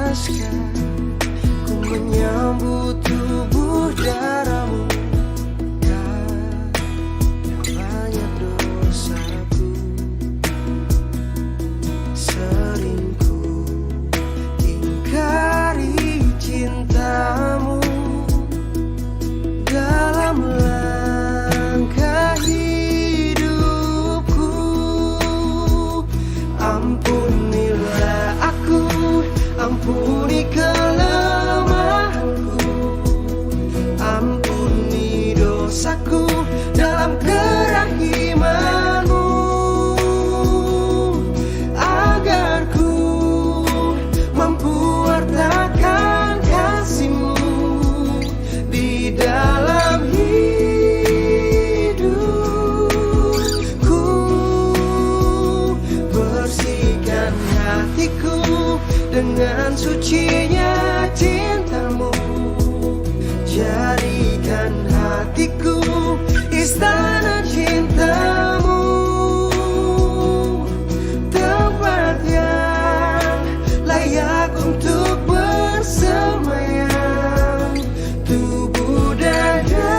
ikhlaskan ku menyambut tubuh darahmu. Yang banyak dosaku, sering ku ingkari cintamu. Dalam langkah hidupku, ampunilah aku, ampuni kelemahanku, ampuni dosaku dalam kerahimanmu, agar ku mampu wartakan kasihmu di dalam hidupku. Bersihkan hatiku dengan sucinya cintamu, jadikan hatiku istana cintamu, tempat yang layak untuk bersemayam, tubuh dan darahmu.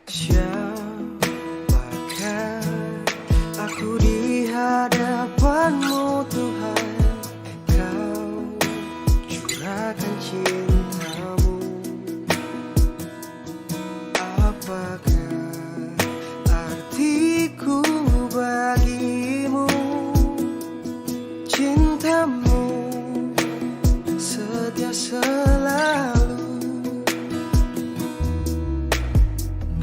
Siapakah aku di hadapan-Mu Tuhan? Kau curahkan cinta-Mu. Apakah artiku bagimu? Cinta-Mu setia selalu.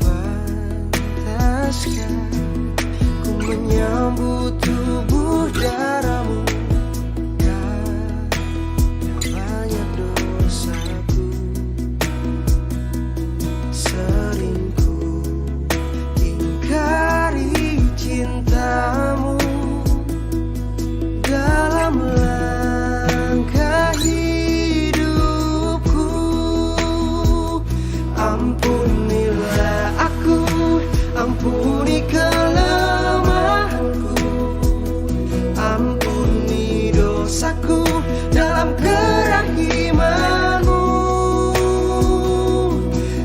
Pantaskah ku menyambut tubuh darah-Mu? Karena banyak dosaku, sering ku ingkari cinta-Mu. Dalam langkah hidupku, ampunilah aku, ampuni kelemahanku, ampuni dosaku dalam kerahiman-Mu,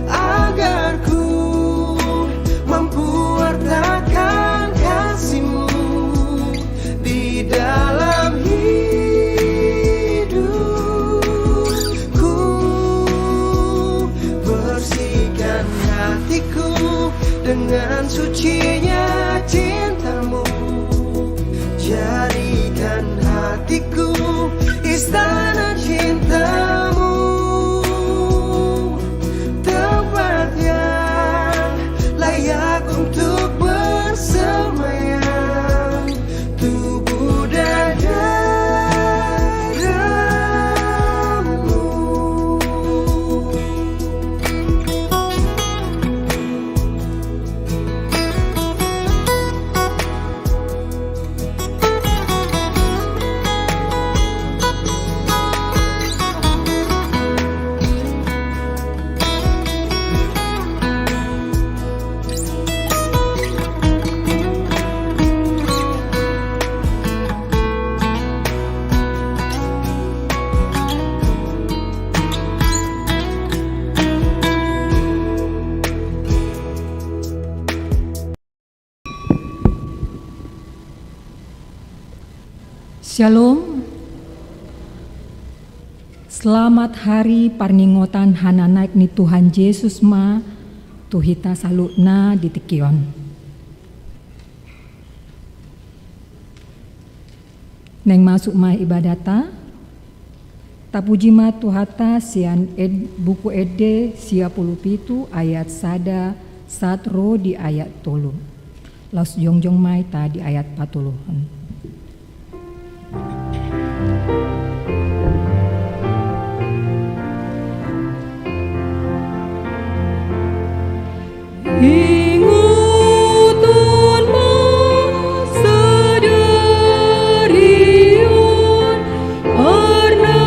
agar ku mampu wartakan kasih-Mu di dalam hidupku. Bersihkan hatiku dengan sucinya cinta-Mu. Jadikan hatiku istana cinta-Mu, tempat yang layak untuk bersemayam, tubuh dan darah-Mu. Shalom. Selamat hari parningotan hana naik ni Tuhan Yesus ma tuhita salutna di tikion. Neng masuk ma ibadata tapuji ma tuhata sian buku ede sia puluh pitu ayat sada satro di ayat tolu. Laus jongjong mai ta di ayat 40. Inguton masa dariun karena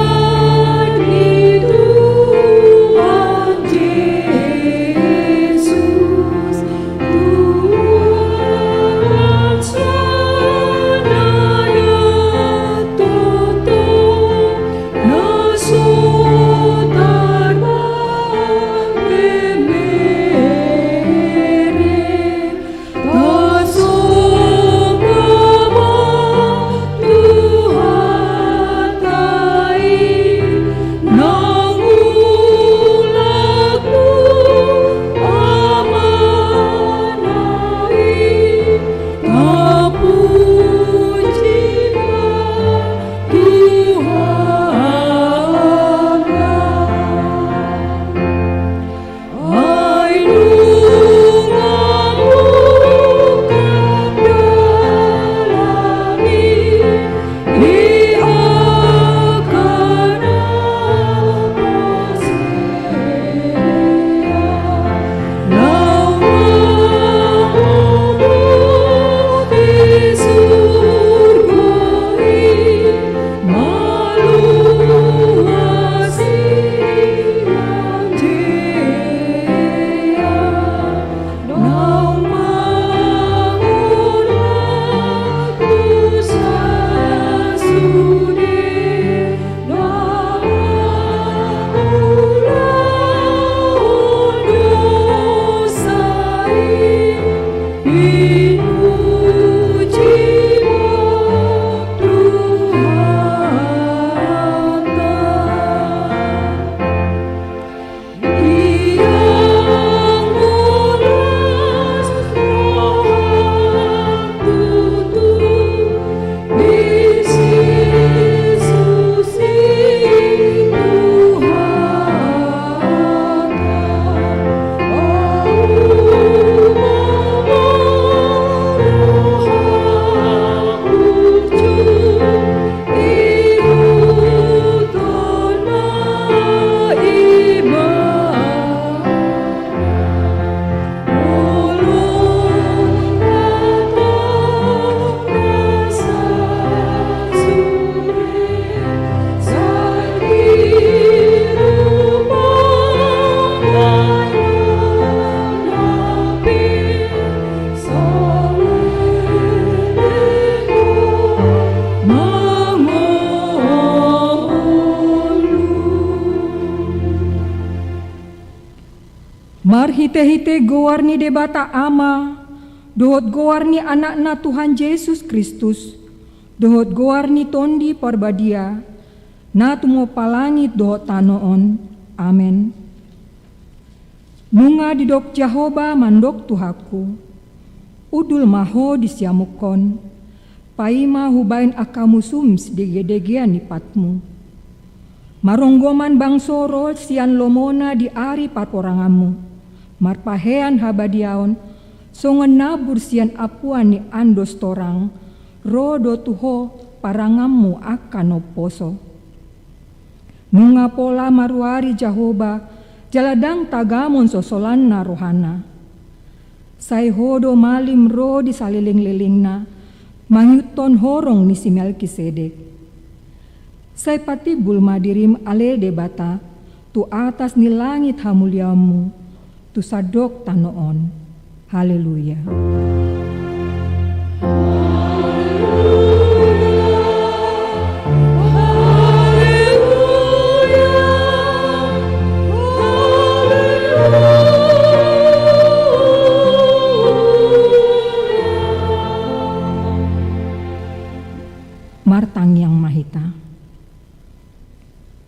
di Tuhan Yesus Tuhan sanana toto nasutar Marhite-hite gowarni debata ama, dohot gowarni anakna Tuhan Yesus Kristus, dohot gowarni tondi parbadia, na tumo palangit dohot tanoon. Amen. Nunga didok Jahoba mandok Tuhaku, udul maho disiamukon, paima hubain akamusum sedegedegean nipatmu. Maronggoman bangsoro sian lomona di ari paporangamu. Marpahean habadiaon, songon nabur sian apuan ni andos torang, rodo tuho parangamu akan oposo. Nunga pola maruari Jahoba, jaladang tagamon sosolan na rohana. Say hodo malim ro di saliling-lilingna, mangyuton horong ni si Melkisedek. Say pati bulma dirim ale debata, tu atas ni langit hamulyamu, tu sadok tanoon. Haleluya. Martang yang mahita.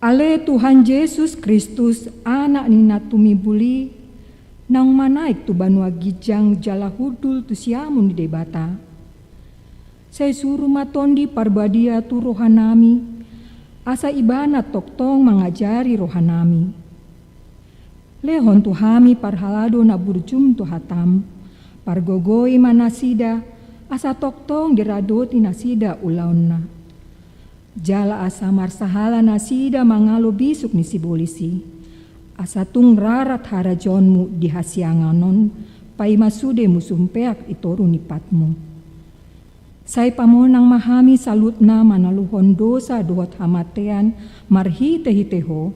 Ale Tuhan Yesus Kristus anak nina tumibuli, nang manaik tu banua gijang jala hudul tu siamun di debata. Saya suruh matondi parbadia tu rohanami, asa ibana toktong mengajari rohanami. Lehon tu hami parhalado na burjum tu hatam, pargogoi manasida, asa toktong diradoti nasida ulaonna. Jala asa marsahala nasida mangalo bisuk ni si bolisi. Asa tung rarat harajonmu di hasianganon, pai masude musumpeak itoru nipatmu. Say pamonang mahami salutna manaluhon dosa dohot hamatean marhite-hiteho,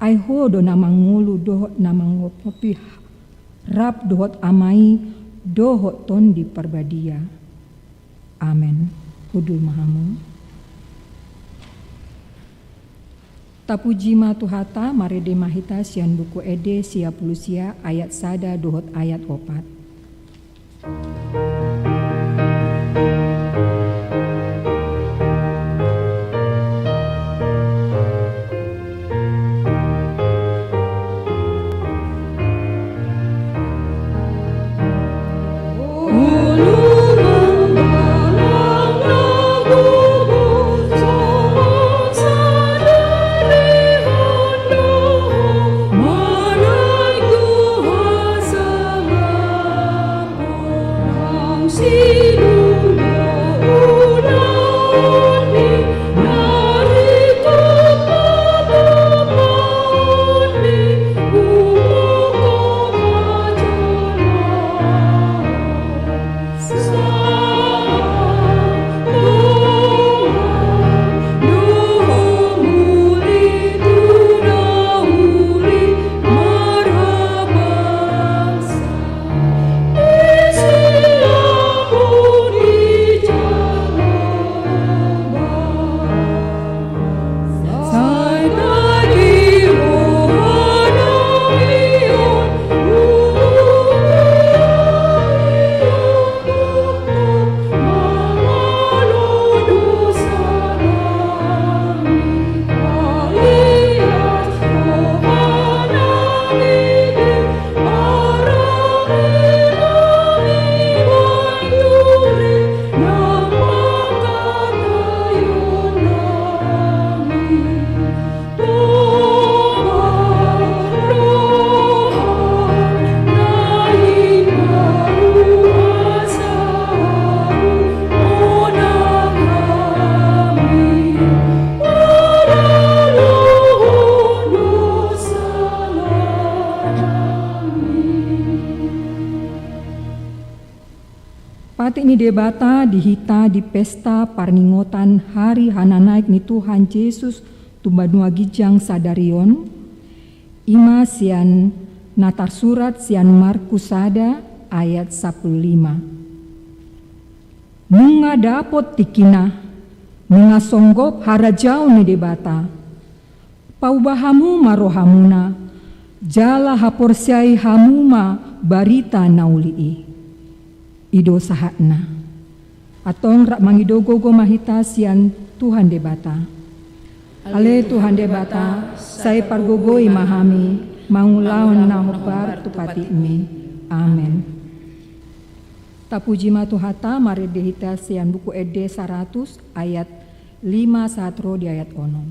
ay hodo namangulu dohot namangopopi rap dohot amai dohot tondi parbadia. Amen. Hudul mahamu. Tapujima tuhata marede mahita sian buku ede sia pulusia ayat sada dohot ayat opat. Manai Tuhan sama Pati ni debata dihita di pesta parningotan hari hana naik ni Tuhan Yesus tumbanua gijang sadarion. Ima sian natar surat sian Markus sada ayat 15. Nunga dapot tikina, nunga songgop harajau ni debata. Paubahamu marohamuna, jala haporsiai hamuma barita naulii. Ido sahatna. Atong rak mangidogogo mahita sian Tuhan debata. Ale Tuhan debata, saya pargogoi mahami, mangulawan na hobar tupati mi. Amen. Tapuji matuhata mari dehita sian buku ede 100 ayat 5 satro di ayat onom.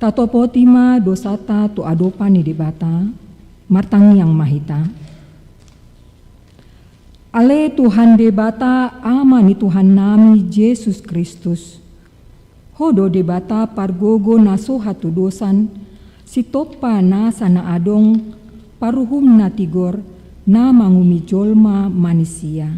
Tatopo tima dosata tu adopa ni debata, martangi yang mahita. Ale Tuhan debata ama ni Tuhan nami Yesus Kristus. Hodo debata pargogo naso hatu dosan, si topa na sana adong, paruhum na tigor, na mangumi jolma manusia.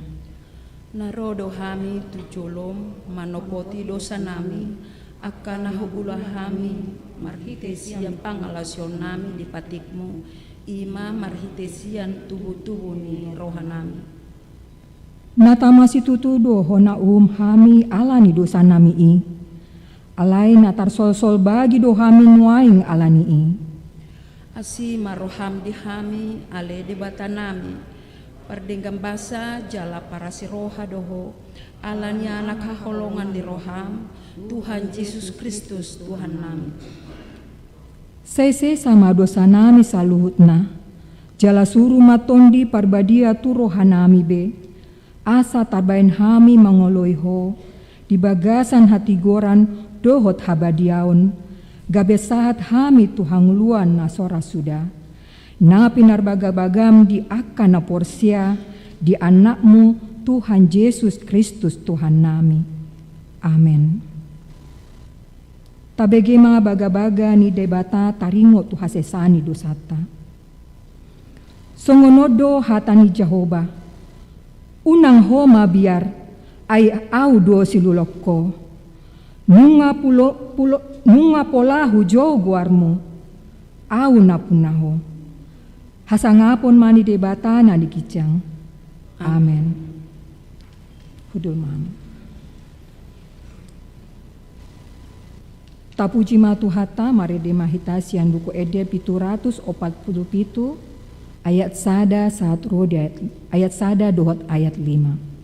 Narodo hami tu jolom, manopoti dosa nami, akan nahugulah hami, marhitesian pangalasyon nami di patikmu, ima marhitesian tubuh-tubuh ni rohanami. Natama si tutudo hona hami alani dosa nami i. Alai natar sol-sol bagi do hami nuaing alani i. Asi maroham di hami ale debata nami, pardengam basa jala para si roha doho, alani anak haholongan di roham, Tuhan Yesus Kristus Tuhan nami. Sese sama dosa nami saluhutna, jala suru matondi parbadia tu rohanami be, asa tabain hami mangoloiho, di bagasan hati goran dohot habadiaon, gabe sahat hami tuhang luan nasora suda, na pinarbagabagam di akan na porsia, di anakmu Tuhan Yesus Kristus Tuhan nami. Amen. Tabege mga baga-baga ni debata taringo tu hasesani dosata. Songonodo hatani Jehovah. Unang homa biar ay au do silulokko. Nunga polahu jo guarmo. Au na punaho. Hasangapon mani debata na dikicang. Amen. Hudul mama. Tapuji matuhata mari demahita sian buku ede 747 ayat sada saat ro di ayat sada dohot ayat 5.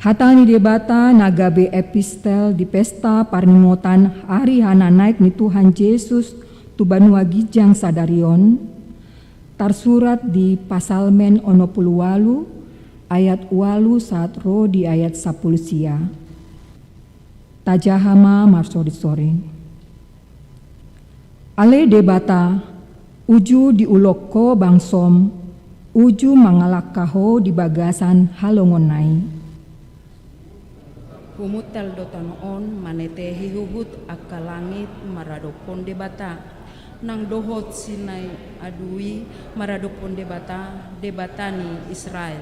Hatani debata nagabe epistel di pesta parnimotan hari hana naik ni Tuhan Yesus tu banua gijang sadarion tarsurat di pasalmen 68 ayat 8 saat ro di ayat 10 sia. Tajahama marsori sore. Ale debata uju diulokko bangsom uju mangalakaho di bagasan halongonai. Humutal dotanoon manete hihuhut akka langit maradopon debata nang dohot sinay adui maradopon debata debatani Israel.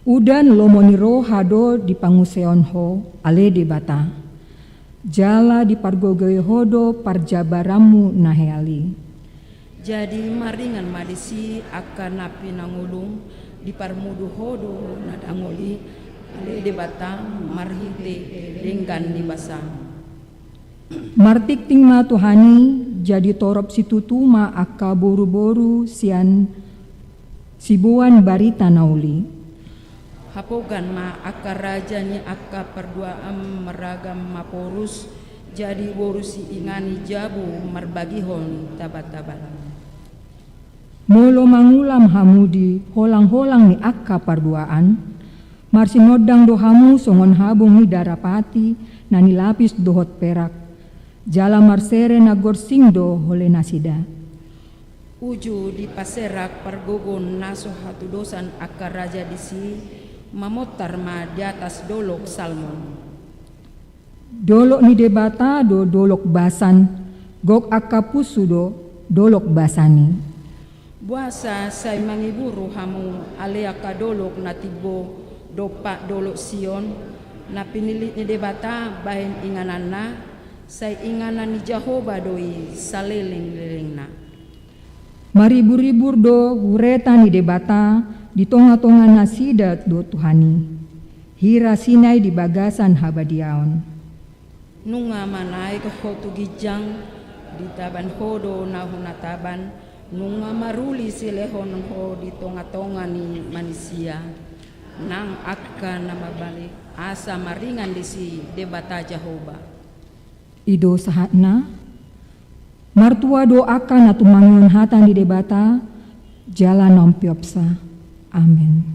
Udan lomoniro hado di panguseon ho ale debata jala di pargogoy hodo parjabaramu naheali. Jadi maringan madisi akan napi nangulung di parmudu hodo nadangoli ale debata marhite denggan di basa. Martik tingma Tuhani jadi torop situtuma akka boru-boru sian sibuan barita nauli. Hapogan ma akka rajanya akka perduaan meragam maporus jadi borusi ingani jabu marbagihon tabat-tabat. Molo mangulam hamudi holang-holang ni akka parduaan. Marsinodang dohamu songon habung ni darapati na nilapis dohot perak. Jala marsere na gorsindo hole nasida. Uju di paserak pargogon naso hatu dosan akka raja disi mamotar ma di atas dolok salmon. Dolok ni debata do dolok basan gok akka pusu do dolok basani. Buasa say mangiburu hamu ale akka dolok na tibo dopa dolok Sion na pinilit ni debata bahin inganan na say inganan ni Jehovah doi saliling-liling na. Maribur-ribur do hureta ni debata di tonga-tonga nasida do Tuhani. Hira sinay di bagasan habadiaon. Nunga manay kahotu gijang di taban hodo na hunataban nunga maruli silehon ho di tonga-tonga ni manusia. Nang akan nama balik asa maringan di si debata Jehovah. Ido sahatna martua do akan atumangun hatan di debata jalan nompiopsa. Amin.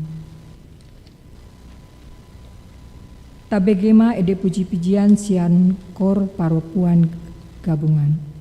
Tabegema ede puji-pujian sian kor paropuan gabungan.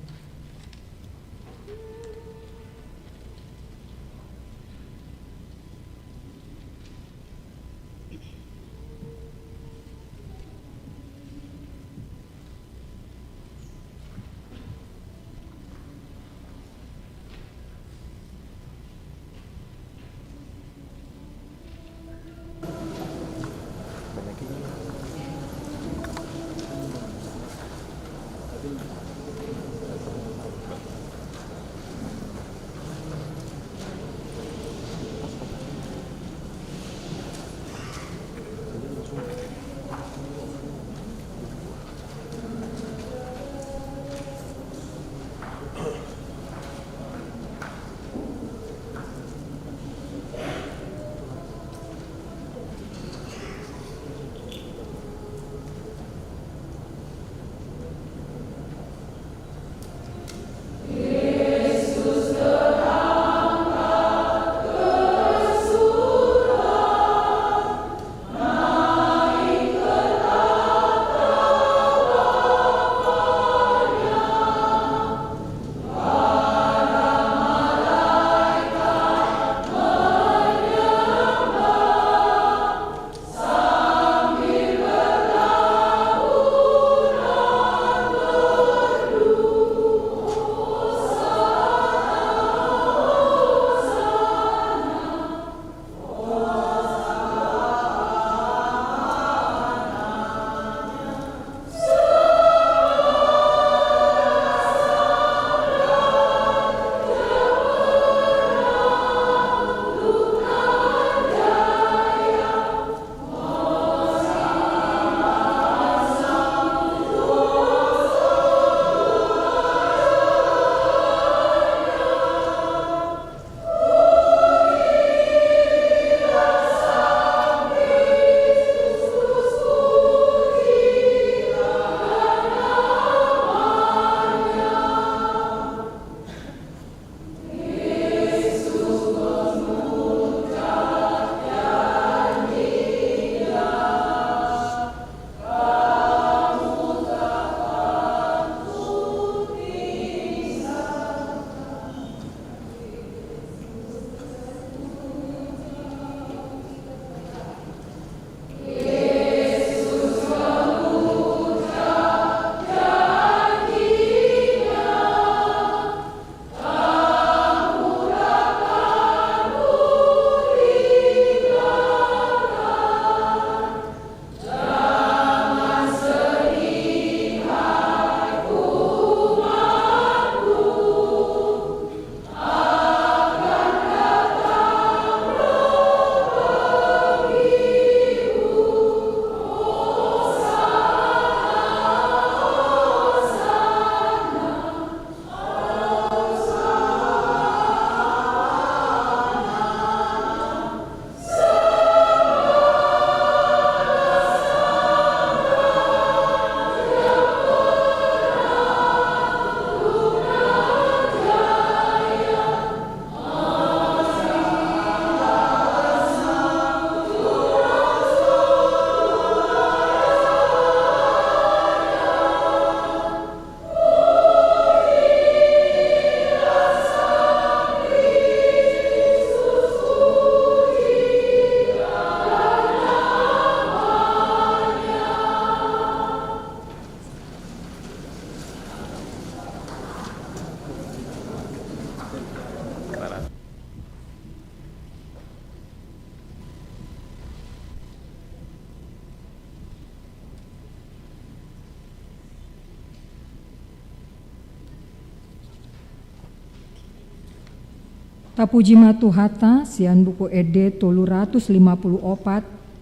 Tapujima Tuhata sian buku ede 354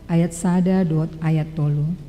ayat 1 dot ayat 3.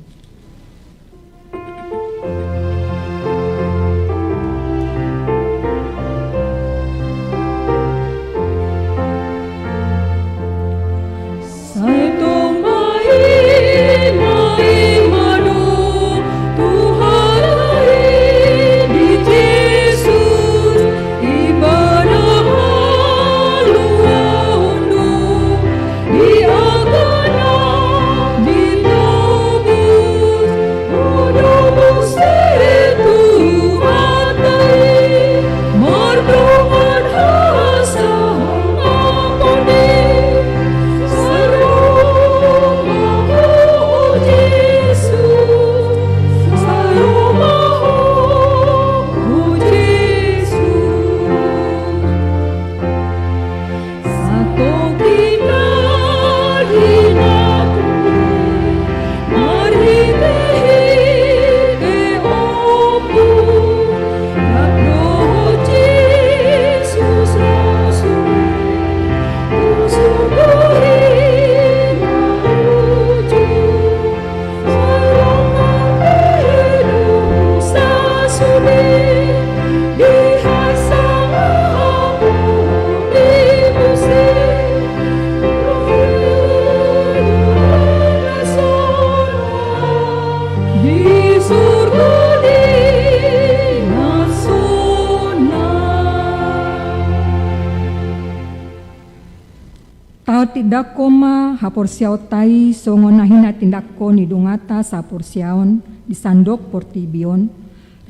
Tidak koma haporsiao tai songonahina tindakko ni dungata saporsiaon di sandok portibion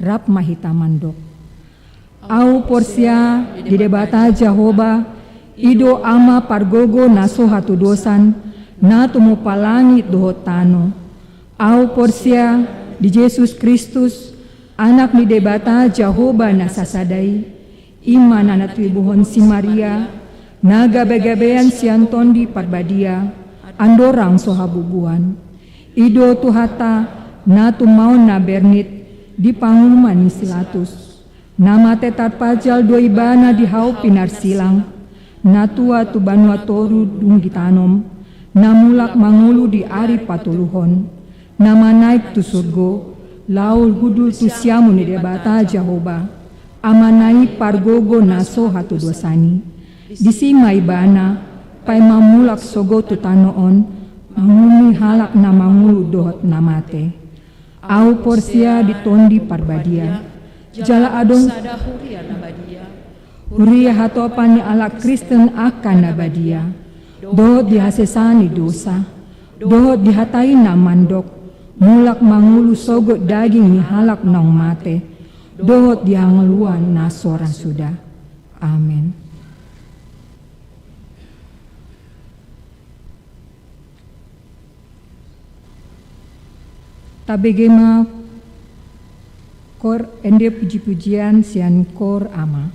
rap mahita mandok. Au porsia di debata Jahoba ido ama pargogo naso hatu dosan na tumupalangit dohotano. Au porsia di Yesus Kristus anak ni debata Jahoba nasasadai iman anak tuibuhon si Maria naga begabean sianton di parbadia andorang sohabubuan ido tuhata na tumaon na bernit di panguman ni silatus nama tetat pajal doi bana di hau pinar silang na tua tu banua toru dung gitanom na mulak mangulu di ari patuluhon nama naik tu surgo laul hudul tu siamu ni debata Jahoba amanai pargogo naso hatu dosani disimai bana pai mamulak sogo tutanoon mangumi halak na mangulu dohot namate au porsia ditondi parbadia jala adong huria hatopan ni ala Kristen akan nabadia dohot dihasesani dosa dohot dihatai na mandok mulak mangulu sogo daging ni halak nong mate dohot dihangeluan na soran sudah. Amin. Tabegema kor ende puji-pujian sian kor ama.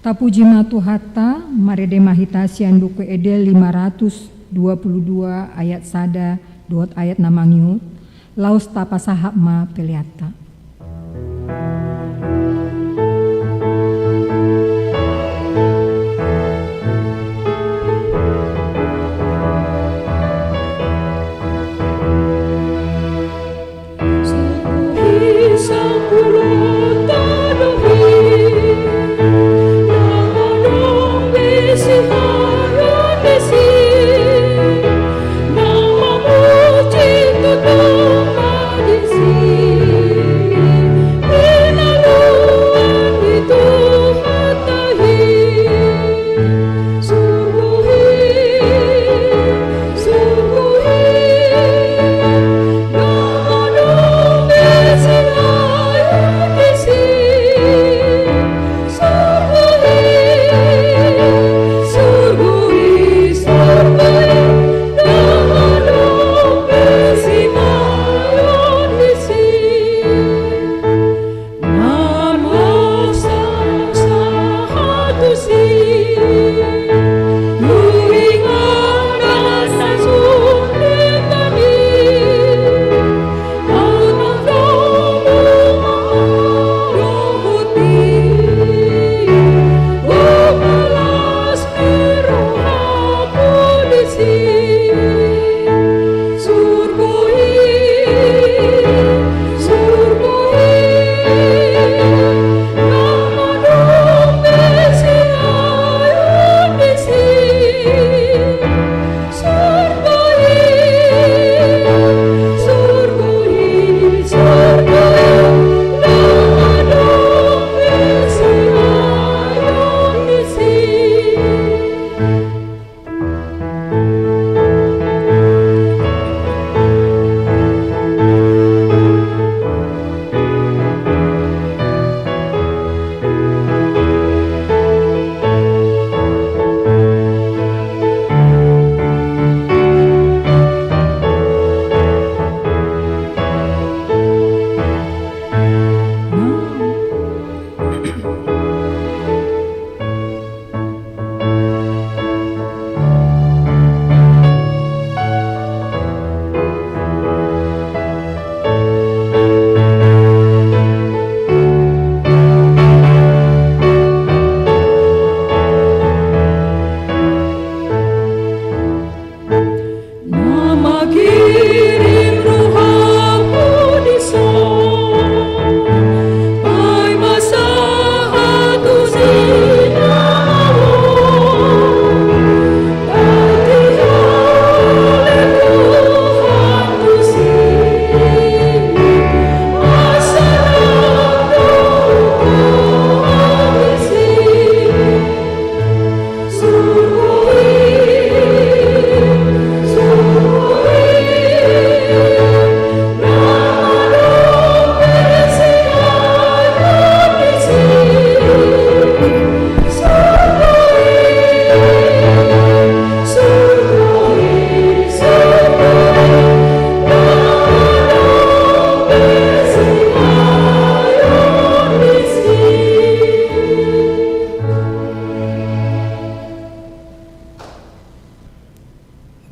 Tapuji matuhata marede mahitasian buku edel 522 ayat sada dot ayat namangiut laus tapa sahab ma peliata.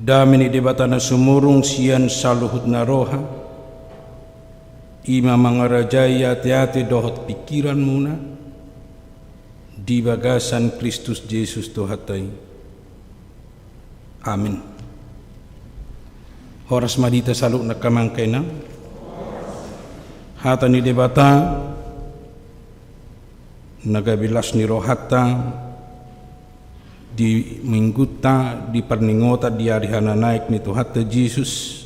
Damini debatana sumurung sian saluhut naroha ima mangarajaya hati-hati dohot pikiran muna di bagasan Kristus Yesus Tuhatai. Amin. Horas madita saluk nakamangkaina hata ni debata nagabilas ni rohata di mingguta di perningota di hari hana naik ni Tuhata Yesus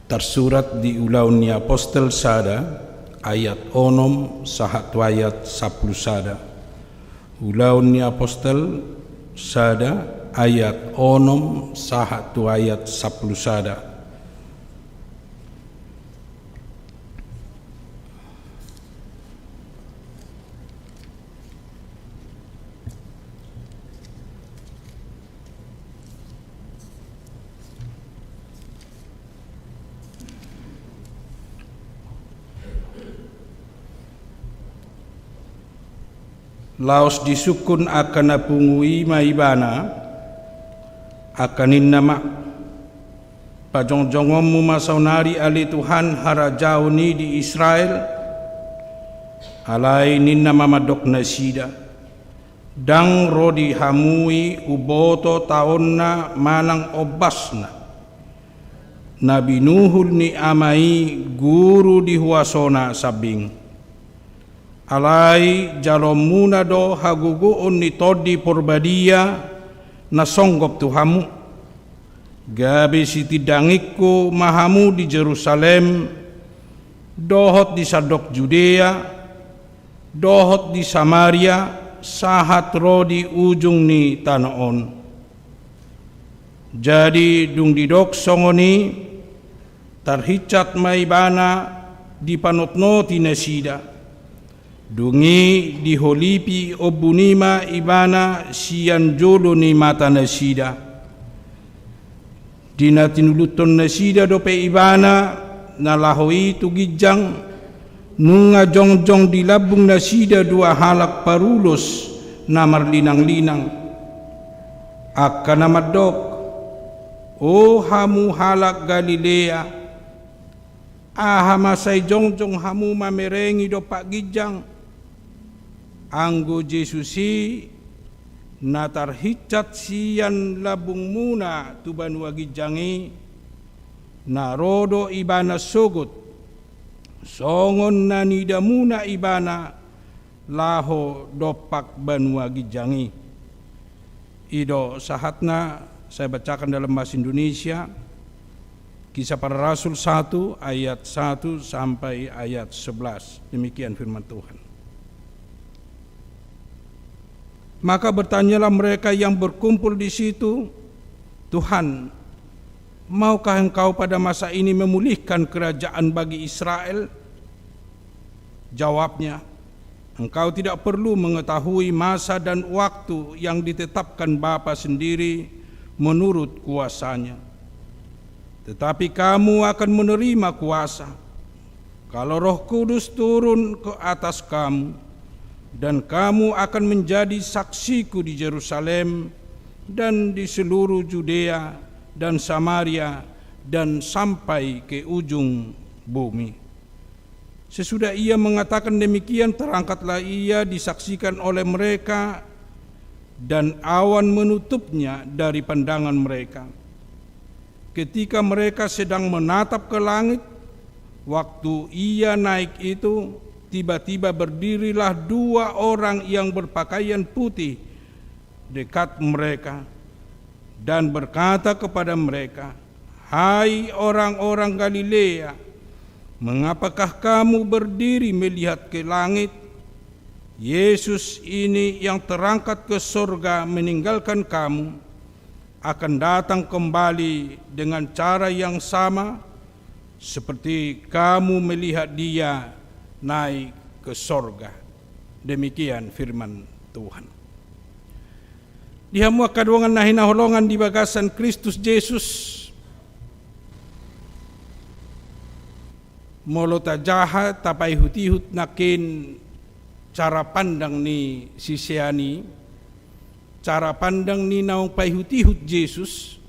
tersurat di ulaun ni apostel sada ayat onom sahatu ayat 10 sada. Ulaun ni apostel sada ayat onom sahatu ayat 10 sada. laos disukun akan napungui maibana akanin nama pajong-jongom mu masaunari ali Tuhan harajau ni di Israel alai ninna mamadok nasida dang rodi hamui uboto taonna manang obasna Nabi Nuhul ni amai guru di huasona sabing alai jalomuna do haguguun ni todi porbadia na songgop Tuhamu gabe siti dangikku mahamu di Jerusalem dohot di sadok Judea dohot di Samaria sahat ro di ujung ni tanaon jadi dung didok songoni tarhicat maibana di panotno tinasida dungi di holipi obunima ibana sian jolo ni mata nasida dina tinuluton nasida dope ibana nalahoi tu gijang nunga jongjong di labung nasida dua halak parulos namar linang-linang akan namadok o hamu halak Galilea ahamasay jongjong hamu mamerengi do pak gijang anggo Jesusi natarhicat sian labung muna tuban wagijangi narodo ibana sogot songon nanida muna ibana laho dopak banua gijangi ido sahatna saya bacakan dalam bahasa Indonesia Kisah Para Rasul 1 ayat 1 sampai ayat 11. Demikian firman Tuhan. Maka bertanyalah mereka yang berkumpul di situ, Tuhan, maukah Engkau pada masa ini memulihkan kerajaan bagi Israel? Jawabnya, Engkau tidak perlu mengetahui masa dan waktu yang ditetapkan Bapa sendiri menurut kuasanya. Tetapi kamu akan menerima kuasa kalau Roh Kudus turun ke atas kamu, dan kamu akan menjadi saksiku di Yerusalem dan di seluruh Judea dan Samaria dan sampai ke ujung bumi. Sesudah ia mengatakan demikian, terangkatlah ia disaksikan oleh mereka, dan awan menutupnya dari pandangan mereka. Ketika mereka sedang menatap ke langit, waktu ia naik itu, tiba-tiba berdirilah dua orang yang berpakaian putih dekat mereka dan berkata kepada mereka, "Hai orang-orang Galilea, mengapakah kamu berdiri melihat ke langit? Yesus ini yang terangkat ke surga meninggalkan kamu akan datang kembali dengan cara yang sama seperti kamu melihat dia naik ke sorga." Demikian firman Tuhan. Dihamu kaduangan nahina holongan di bagasan Kristus Yesus molota jaha tapai hutihut nakin cara pandang ni sisiani, cara pandang ni naung pahutihut Yesus,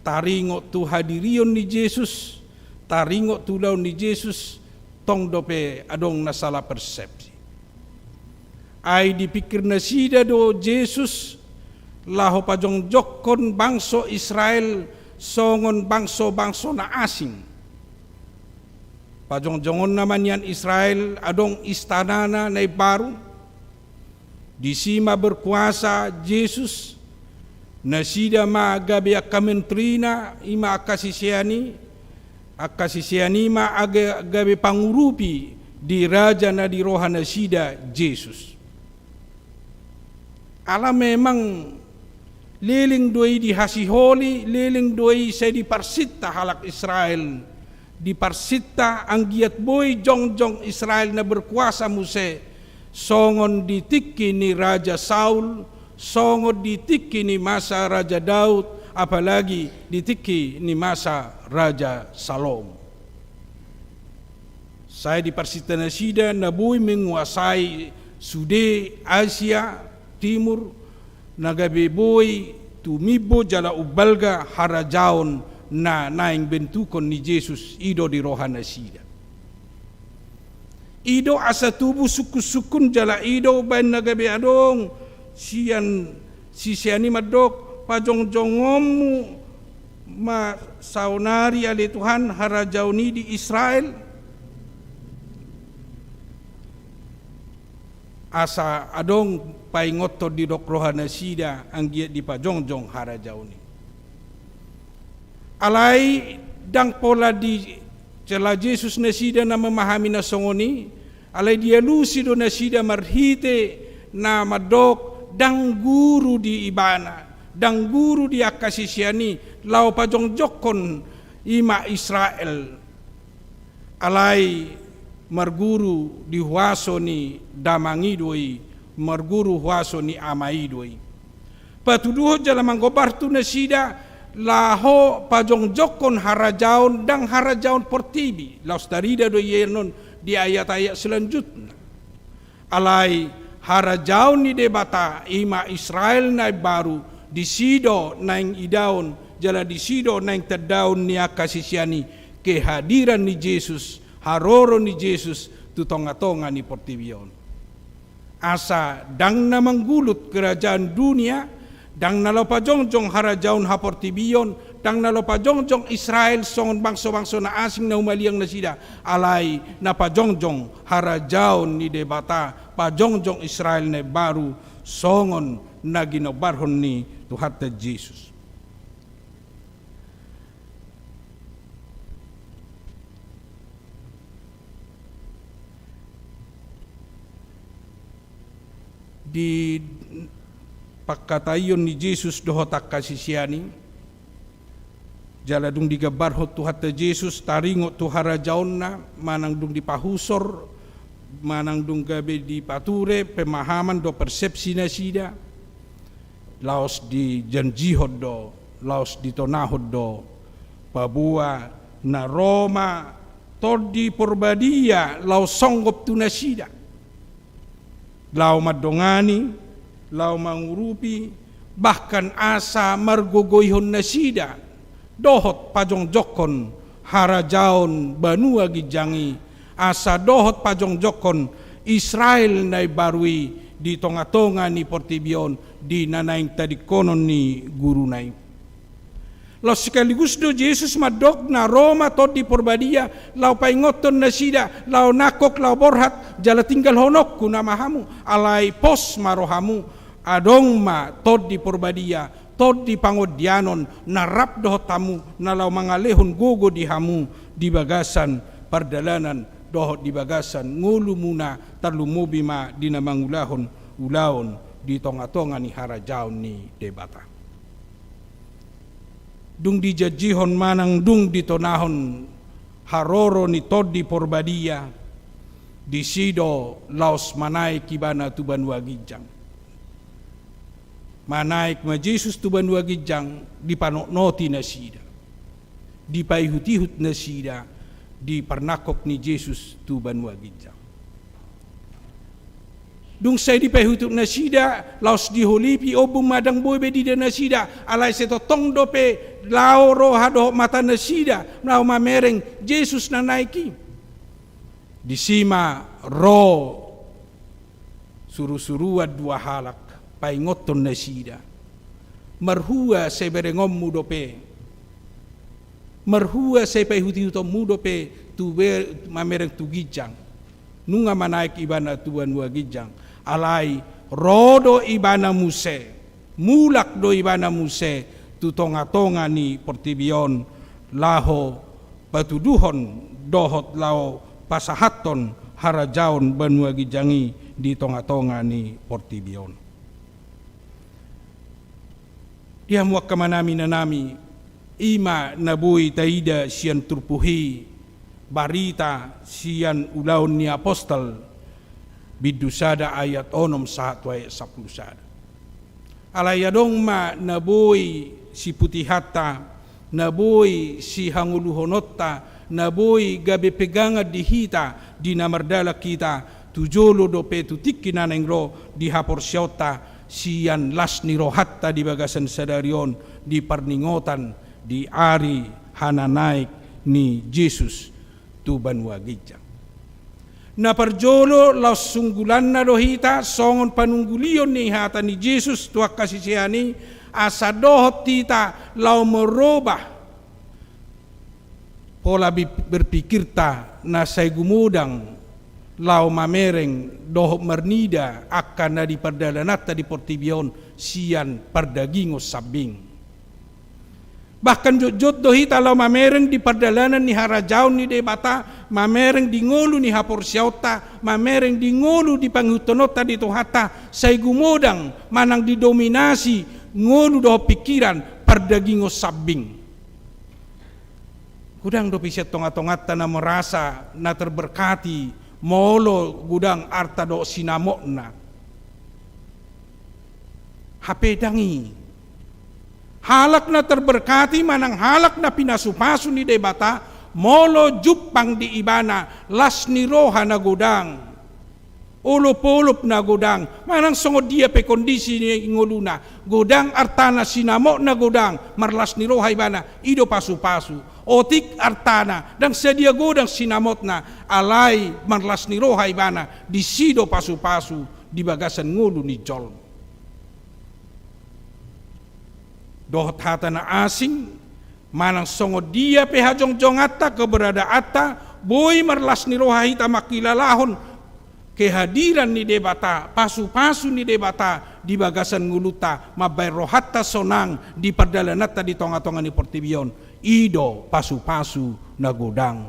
taringo tu hadirion ni Yesus, taringo tu laun ni Yesus, tong dope adong nasalah persepsi. Ai dipikir nasida do Yesus, laho pajong jokon bangso Israel, songon bangso-bangso na asing. Pajong jongon naman yan Israel, adong istanana na baru, di sima berkuasa Yesus, nasida ma agabe akamentrina ima akasisiani ma agabe pangurupi di raja na di roha nasida Yesus. Ala memang liling doi di hasiholi, liling doi saya di parsita halak Israel, di parsita ang giat boy jongjong Israel na berkuasa muse, songon ditiki ni Raja Saul, songon ditiki ni masa Raja Daud, apalagi ditiki ni masa Raja Salom. Saya di parsita nasida nabuy menguasai Sude Asia Timur nagabe boy tumibo jala ubalga harajaon na naing bentukon ni Jesus ido di rohana sida. Ido asa tubuh sukun jala ido ban nagabe adong sian sisiani madok pajong-jongomu ma saunari ale Tuhan harajaoni di Israel asa adong paingoto di dok rohana sida anggiat di pajongjong harajaoni alai dang pola di cela Jesus na sida na memahami na songoni alai dia lusido na sida marhite na madok dang guru di ibana dang guru di akasisiani lau pajongjokon ima Israel alai marguru di huaso ni damangidoi marguru huaso ni amaidoi patuduho jala manggobartu na sida laho pajongjokon harajaon dang harajaon portibi laus darida do yenon di ayat-ayat selanjutnya alai harajaon ni debata ima Israel na baru di sido naing idaon jala di sido naing terdaun ni akasisiani kehadiran ni Jesus haroro ni Jesus tu tonga-tonga ni portibion asa dang na manggulut kerajaan dunia dang na pajongjong harajaon ha portibion dang na pajongjong Israel songon bangso-bangso na asing na umaliang na sida alai na pajongjong harajaon ni debata pajongjong Israel na baru songon na ginobarhon ni Tuhan Jesus. Di pakatayon ni Jesus dohotak kasisiani jala dung digabarhot Tuhan Jesus taringot tu harajaon na manang dung dipahusor manang dung gabe di pature pemahaman do persepsi na sida laos di janjihod do laos di tonahod do pabua na Roma todi porbadia laos songgop tu na sida lau madongani lau mangurupi bahkan asa margogoyhon na sida dohot pajongjokon harajaon banua gijangi asa dohot pajongjokon Israel na barui di tonga-tonga ni portibion di nanaing tadikonon ni guru naing lau sekaligus do Jesus madok na Roma to di porbadia lau paingoton na sida lau nakok lau borhat jala tinggal honok kuna mahamu alai pos marohamu adong ma to di porbadia to di pangodianon narap dohot tamu na lau mangalehon gogo di hamu di bagasan pardalanan dohot di bagasan ngulu muna tarlumubi ma di namangulahon ulaon di tonga-tonga ni harajaon ni debata dung dijajihon manang dung ditonahon haroro ni todi porbadia di sido laos manaik kibana tuban wagijang manaik ma Jesus tuban wagijang di panoknoti na sida di paihut-ihut na sida di pernakok ni Jesus tuban wagijang dung say di paihut na sida laos di holipi obum madang boy be di na sida alai seto tong dope lao roha do mata na sida lao mamereng Jesus na naiki di sima ro suru-suruad dua halak paingoton na sida marhua say berengom mudope marhua say paihuti-hutom mudope tu mamereng tu gijang nunga manaik ibana tuan wagijang alai rodo ibana muse mulak do ibana muse tu tonga-tonga ni portibion laho patuduhon dohot lao pasahaton harajaon banua gijangi di tonga-tonga ni portibion dia muak kamanami nanami ima nabui taida sian turpuhi barita sian ulaun ni apostol bidusada ayat onom satu ayat 10 sada alayadong ma naboy si putihata naboy si hanguluhonotta naboy gabe peganga dihita di namardala kita tujolo dope tutiki naneng ro di hapor siota sian las ni rohatta di bagasan sadarion di perningotan di ari hana naik ni Jesus tuban wagijang. Na parjolo laus sunggulan na dohita songon panunggulion ni hata ni Jesus tuak kasisihani asa dohot tita lau merubah pola berpikir ta na say gumudang lau mamereng dohop mernida akan na di perdalanata di portibion sian pardagingos sabing. Bahkan jod dohita lau mamereng di perdalanan ni harajaun ni debata, mamereng di ngolu ni hapor siauta, mamereng di ngolu di panghutonota di tohata, say gumudang manang didominasi ngolu dohop pikiran pardagingos sabing. Gudang do piset tongat-tongata na merasa na terberkati molo gudang arta do sinamokna hape dangi halak na terberkati manang halak na pinasupasu ni debata molo jupang di ibana las ni roha na gudang ulup-ulup na gudang manang songod dia pe kondisi ni inguluna gudang artana sinamok na gudang marlas ni roha ibana ido pasu-pasu otik artana dan sedia godang sinamot na alai marlas ni roha ibana di sido pasu-pasu di bagasan ngulu ni jol. Dohot hata na asing manang songod dia pehajong-jong atta keberada atta boy marlas ni roha hita makilalahon kehadiran ni debata pasu-pasu ni debata di bagasan nguluta mabay rohatta sonang di perdalanata di tonga-tonga ni portibion ido pasu-pasu na gudang.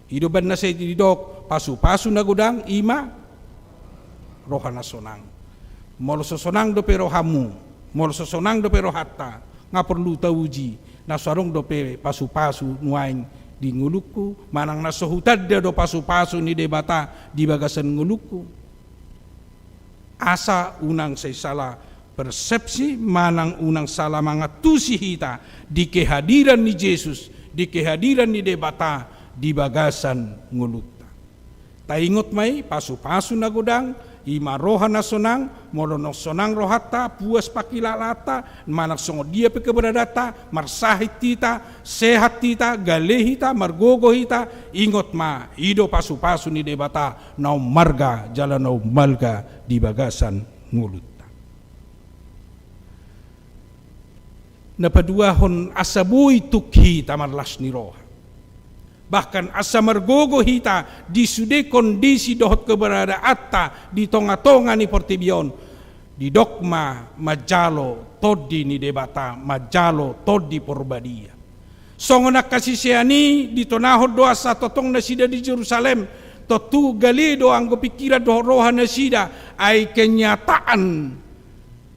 Ido ban na say didok pasu-pasu na gudang ima roha na sonang. Molo sosonang do pero hamu, molo sosonang do pero hatta nga perlu tauji na sarong do pe pasu-pasu nuaing di nguluku manang nasohutad do pasu-pasu ni debata di bagasan nguluku. Asa unang say sala persepsi manang unang salah mangatusi hita di kehadiran ni Jesus, di kehadiran ni debata di bagasan nguluta. Taingot may pasu-pasu na gudang, ima roha na sonang, molono sonang rohata, puas pakilalata, manang songod dia pe keberadata, marsahit tita, sehat tita, galehita, margogo hita, ingot ma, ido pasu-pasu ni debata, nau marga, jalan nau malga di bagasan nguluta. Napaduahon asabuy tukhi tamarlas ni roha. Bahkan asa margogo hita di sude kondisi dohot keberada atta di tonga-tonga ni portibion di dogma majalo todi ni debata majalo todi porbadia. Songona kasisiani di tonahod doa sa totong nasida di Jerusalem totu galido anggo pikiran doh roha nasida ay kenyataan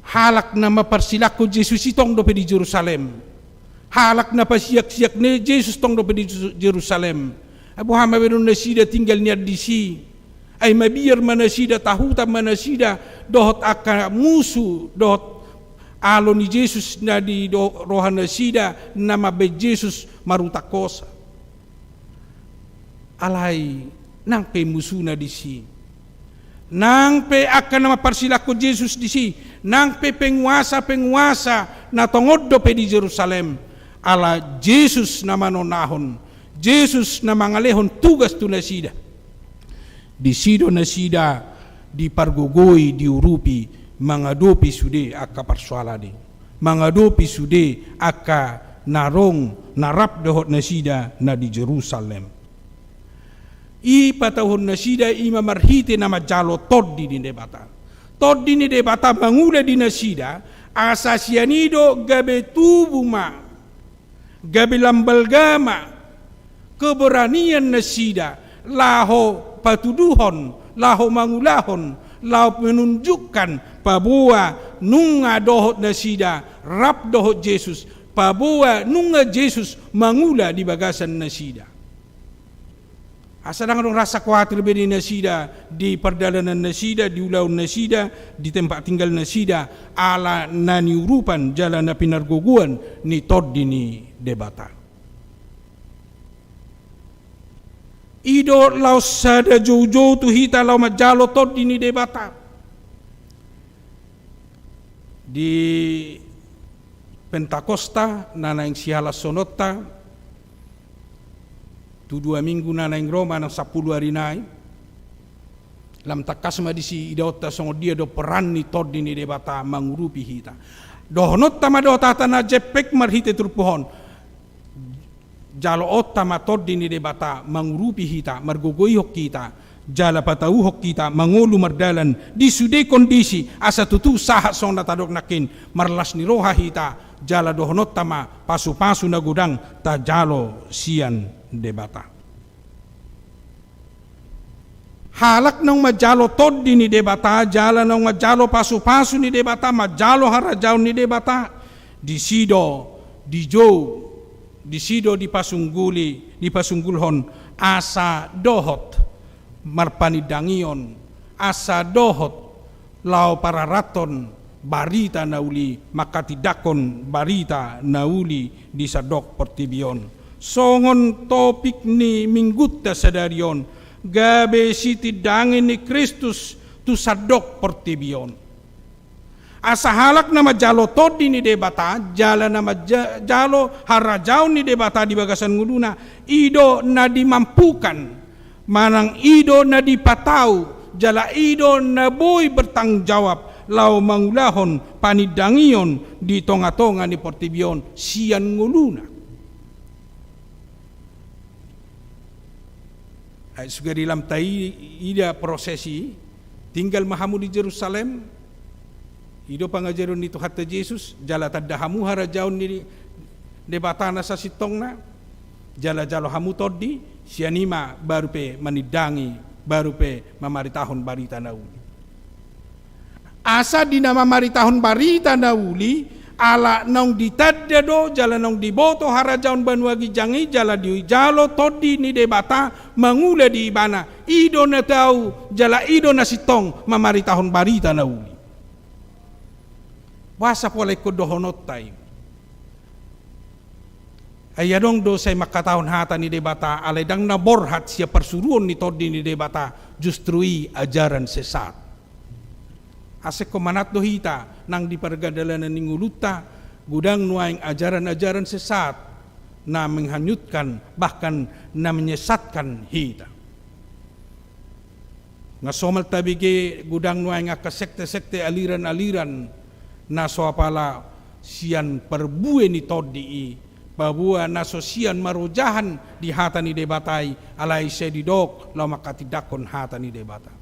halak na maparsilako Jesus itong dope di Jerusalem. Halak na pasiyak-siyak ni Jesus tong dope di Jerusalem. Abu Hamawirun nasida tinggal niya di si. Ay mabiyar manasida tahuta manasida dohot aka musu dohot alo ni Jesus na di rohan nasida na mabe Jesus marutakosa. Alay nang pe musu na di si. Nang pe akan nama parsilako Jesus di si, nang pe penguasa na tongod do pe di Jerusalem, ala Jesus na manonahon, Jesus na mangalehon tugas tu nasida. Di sido nasida di pargogoi di urupi mangadopi sude aka parsualade, mangadopi sude aka narong narap dohot nasida na di Jerusalem. I patahun nasida ima marhite na majalo toddi di debata. Toddi ni debata mangula di nasida asasianido gabe tubuma gabe lambalgama keberanian nasida laho patuduhon laho mangulahon laho menunjukkan pabua nunga dohot nasida rap dohot Jesus pabua nunga Jesus mangula di bagasan nasida. Asadang rasa khawatir beri nasida di perdalanan nasida di ulau nasida di tempat tinggal nasida ala nani urupan jalan na pinargoguan ni toddi ni debata. Ido lau sada jojo tu hita lau majalo tod dini debata. Di Pentakosta nana yang sihala sonota tu 2 minggu nana yang Roma nang 10 hari nai lam takasma di si idota songo dia do peran ni tod dini debata mangurupi hita dohnot tama do tata na jepek marhite turpuhon jalo otta ma tod dini debata mangurupi hita margogoi hok kita jala patau hok kita mangolu mardalan di sude kondisi asa tutu sahat song natadok nakin marlas ni roha hita jala dohnot tama pasu-pasu na gudang ta jalo sian debata. Halak nang majalo tod ni debata jala nang majalo pasu-pasu ni debata majalo harajaw ni debata di sido di jo di sido di pasunggulhon asa dohot marpanidangion asa dohot lau para raton barita nauli makatidakon barita nauli di sadok pertibion songon topik ni minggutta sadarion gabe siti dangin ni Kristus tu sadok pertibion asa halak nama jalo todi ni debata jala nama jalo harajau ni debata di bagasan nguduna ido na dimampukan manang ido na dipatau jala ido na boy bertanggung jawab lau mangulahon panidangion di tonga-tonga ni portibion sian nguluna ay sugari lam tai ida prosesi tinggal mahamu di Jerusalem ido pangajaron ni Tuhan Yesus jala tadahamu harajaun ni debatana sa sitongna jala jalo hamu todi sianima baru pe manidangi baru pe mamaritahon barita nauli asa dina mamaritahon barita nauli ala nong ditadda do jala nong diboto harajaun banuagi jangi jala di jalo todi ni debata mangula di ibana ido na tau jala ido na sitong mamaritahon barita nauli wasa pole ko dohonot tayo ayadong do say makatahon hata ni debata aledang naborhat siya persuruan ni todi ni debata justrui ajaran sesat ase komanat do hita nang dipergadalanan ni nguluta gudang nuaing ajaran-ajaran sesat na menghanyutkan bahkan na menyesatkan hita ngasomal tabige gudang nuaing akasekte-sekte aliran-aliran na soapala sian perbue ni todi bahwa nasosian marujahan di hata ni debatai alai sedidok lau makatidakon hata ni debata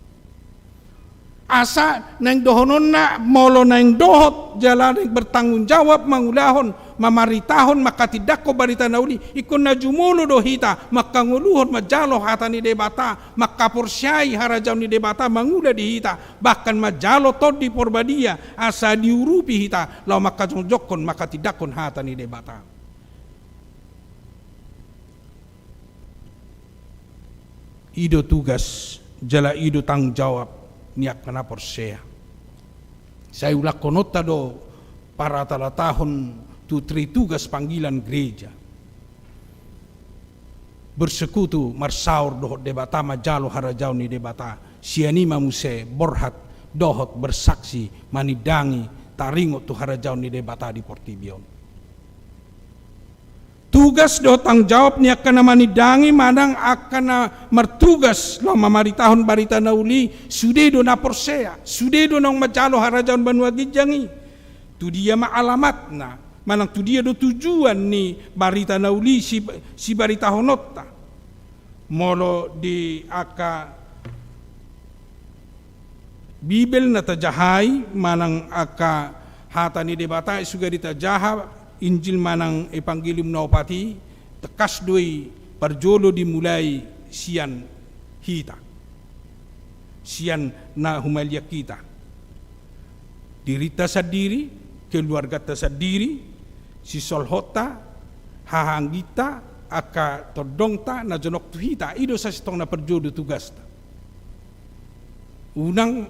asa nang dohonon na molo nang dohot jalan bertanggung jawab mangulahon mamaritahon makatidako barita nauli ikon na jumulo do hita makanguluhon majalo hata ni debata makaporsyai harajaw ni debata mangula di hita bahkan majalo tod di porbadia asa diurupi hita lau makajojokon makatidakon hata ni debata ido tugas jala ido tanggung jawab niak kana porsea saya ulak konota do para talatahon tu tri tugas panggilan gereja bersekutu marsaur dohot debata majalo harajau ni debata sianima muse borhat dohot bersaksi manidangi taringot tu harajau ni debata di portibion tugas do tang jawab ni akan manidangi madang akan mertugas lo mamaritahon barita nauli sude do na porsea sude do nang majalo harajaun banuagi jangi tu dia ma alamat na manang tu dia do tujuan ni barita nauli si barita honota molo di aka Bibel na tajahai manang aka hata ni debata suga ditajaha Injil manang Evangelium na opati tekas doi parjolo dimulai sian hita sian na humalia kita dirita sadiri keluarga tasadiri si solhota hahanggita aka todongta na jonok tu hita ido sa sitong na parjolo tugas ta unang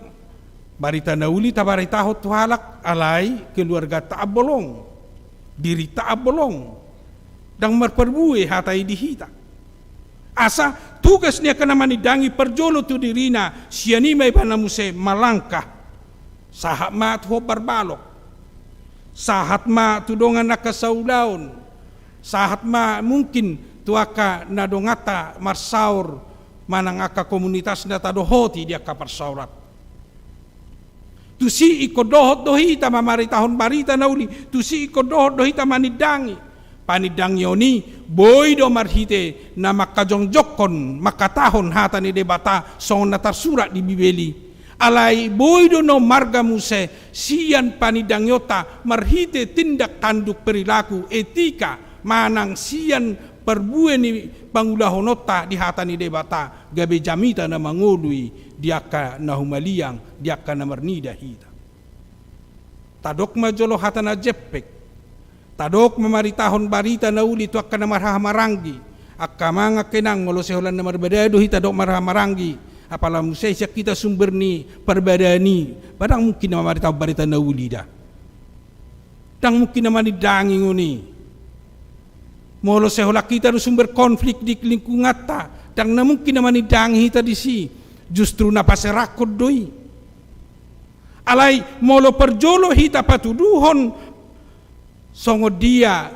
barita nauli tabarita hot halak alai keluarga taabolong diri taabolong dang marperbue hatai di hita asa tugas niya ka naman idangi perjolo tu dirina siya ni may panamuse malangkah sahat ma tu barbalok sahat ma tudongan nakasaulaon sahat ma mungkin tuaka nadongata marsaur manang aka komunitas na tadohoti dia kaparsaurat tu si ikodohot dohita mamaritahon barita nauli tu si ikodohot dohita manidangi panidang yoni boy do marhite na makajongjokon makatahon hata ni debata song natarsurat di bibeli alai boy do no marga muse sian panidang yota marhite tindak tanduk perilaku etika manang sian perbue ni pangulahonota di hata ni debata gabe jamita na mangului diaka na humaliang diaka na marnida hita tadok majolo hata na jeppek tadok mamaritahon barita na uli tu akka na marhamaranggi akka mga kenang ngolo seholan na marbadado hita dok marhamaranggi apala musay siya kita sumber ni perbadani padang mungkin na mamaritahon barita na uli dah dang mungkin na manidangi nguni molo sehola kita no sumber konflik di lingkungan ta dang na mungkin na manidangi hita di si justru na paserakod doi alai molo perjolo hita patuduhon songo dia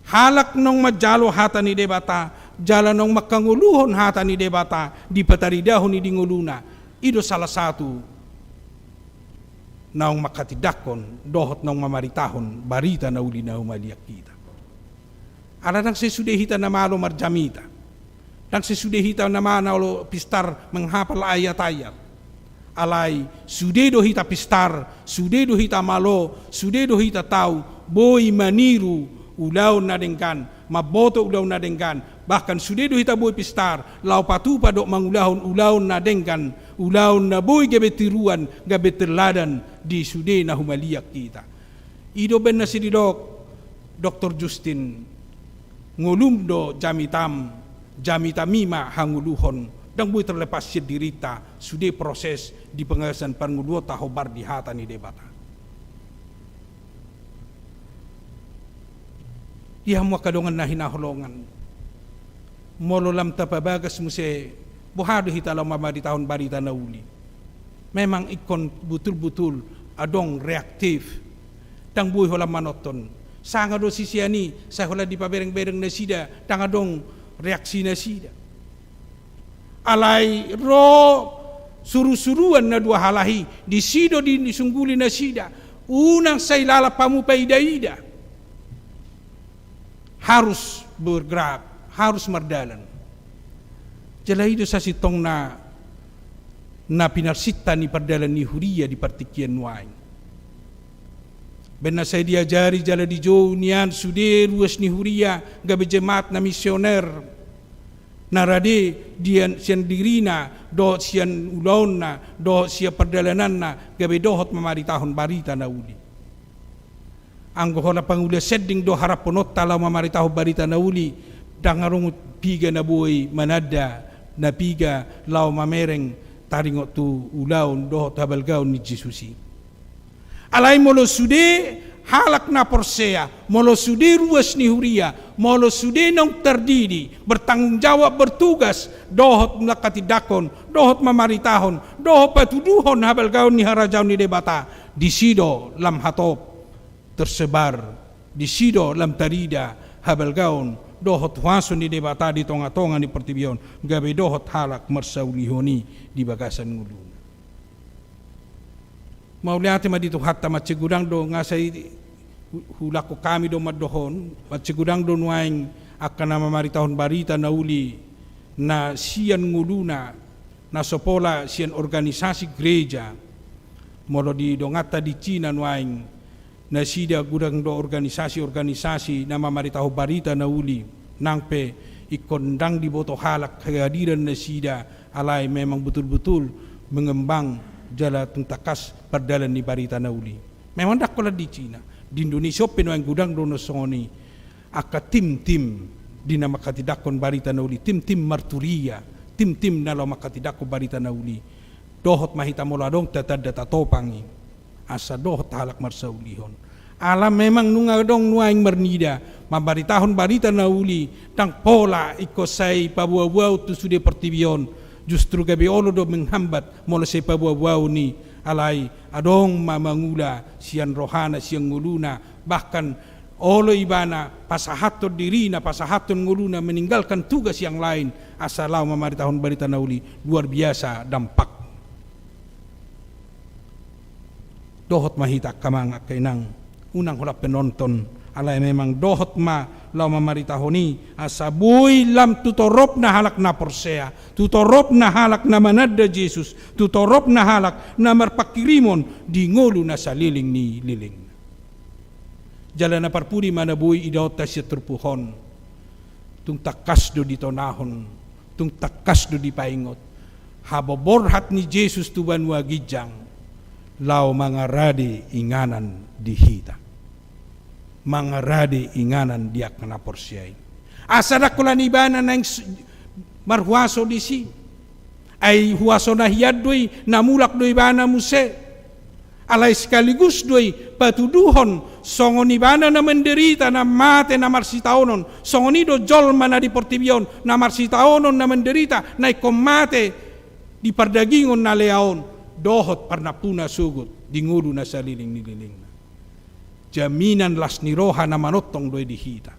halak nong majalo hata ni debata jala nong makanguluhon hata ni debata di pataridahon ni dinguluna ido salah satu naong makatidakon dohot nong mamaritahon barita na uli na humaliak kita ala nang sesudah hita na malo marjamita nang sesudah hita na manalo pistar menghapal ayat-ayat alai sudedo hita pistar sudedo hita malo sudedo hita tahu boy maniru ulaw na dengkan maboto ulaw na dengkan bahkan sudedo hita boy pistar lau patu padok mangulahon ulaw na dengkan ulaw na boy gabe tiruan gabe terladan di sude na humaliak kita ido ben na sididok Dr. Justin ngolumdo jamita mima hanguluhon dang boy terlepas dirita sude proses di pengawasan panguluh tahobar di hata ni debata dia mo kadongan na hinaholongan molo lam tapabagas muse buhado hita lam mamaritahon barita na uli memang ikon betul-betul adong reaktif tang buhi hola manoton sanga do sisiani sa hola di pabereng-bereng na sida tang adong reaksi na sida alai ro suru-suruan na dua halahi di sido di sungguli na sida unang say lalapamu pa ida-ida harus bergerak, harus mardalan. Jala itu sa sitong na pinarsita ni pardalan ni Huria di partikian wain. Ben na saya diajari jala di jo nian sude ruas ni Huria gabe jemaat na misioner. Narade dian sian dirina do sian ulaun na do sia perdalanan na gabe dohot mamaritahon barita na uli. Anggo hola pangula seding do haraponot tala mamaritaho barita na uli dangarungut piga na buhay manada na piga lau mamereng taringot tu ulaun do tabalgaon ni Jesusi alay molo sude halak na porsea molo sude ruas ni Huria molo sude nong terdidi bertanggung jawab bertugas dohot nakatidakon dohot mamaritahon dohot patuduhon habalgaon ni harajaon ni debata di sido lam hatop tersebar di sido lam tarida habalgaon dohot huason di debata di tonga-tonga ni pertibion gabe dohot halak marsaulihoni di bagasan ngulu mauliate ma dito hatta macegudang do ngasay hulako kami do madohon macegudang do nuaing akan na mamaritahon barita na uli na sian nguluna na sopola sian organisasi gereja molo di dongata di Cina nuaing na sida gudang do organisasi na mamaritaho barita na uli nangpe ikondang di boto halak kehadiran na sida alay memang betul-betul mengembang jala tuntakas perdalan ni barita na uli memang dakola di Cina di Indonesia penuang gudang do nosoni aka tim-tim di nama katidakon barita na uli tim-tim marturia tim-tim na lo makatidakon barita na uli dohot mahita moladong tatad tatopangi asa dohot halak marsaulihon Alam memang nunga dong nuaing bernida, mabari tahun barita nauli, tang pola ikosai pabuau tu sudah pertibion, justru gabi olo do menghambat mula se pabuau ni alai adong mamangula sian rohana sian nguluna, bahkan olo ibana pasahaton dirina pasahaton nguluna meninggalkan tugas yang lain asalau mamari tahun barita nauli luar biasa dampak. Dohot mahita kamang kainang unang hulap penonton alay memang dohot ma lau mamarita honi asabuy lam tutorop na halak na porsea, tutorop na halak na manada Jesus, tutorop na halak na marpakirimon di ngulu na sa liling ni liling. Jala na parpuri manabuy idota siya turpuhon, tung takas do di tonahon, tung takas do di paingot, haboborhat ni Jesus tuban wagijang, lau mga radi inganan dihita. Mga radi inganan diak na porsyay. Asada kulan ibana nang marhuaso di si. Ay huaso na hiyadoy namulak do ibana muse. Alay sekaligus doy patuduhon songon ibana na menderita na mate na marsitaonon. Songon ido jolma na di portibion na marsitaonon na menderita na ikomate di pardagingon na leaon. Dohot parnapuna sugut di ngulu na saliling nililing. Jaminan las niroha na manotong doy dihita.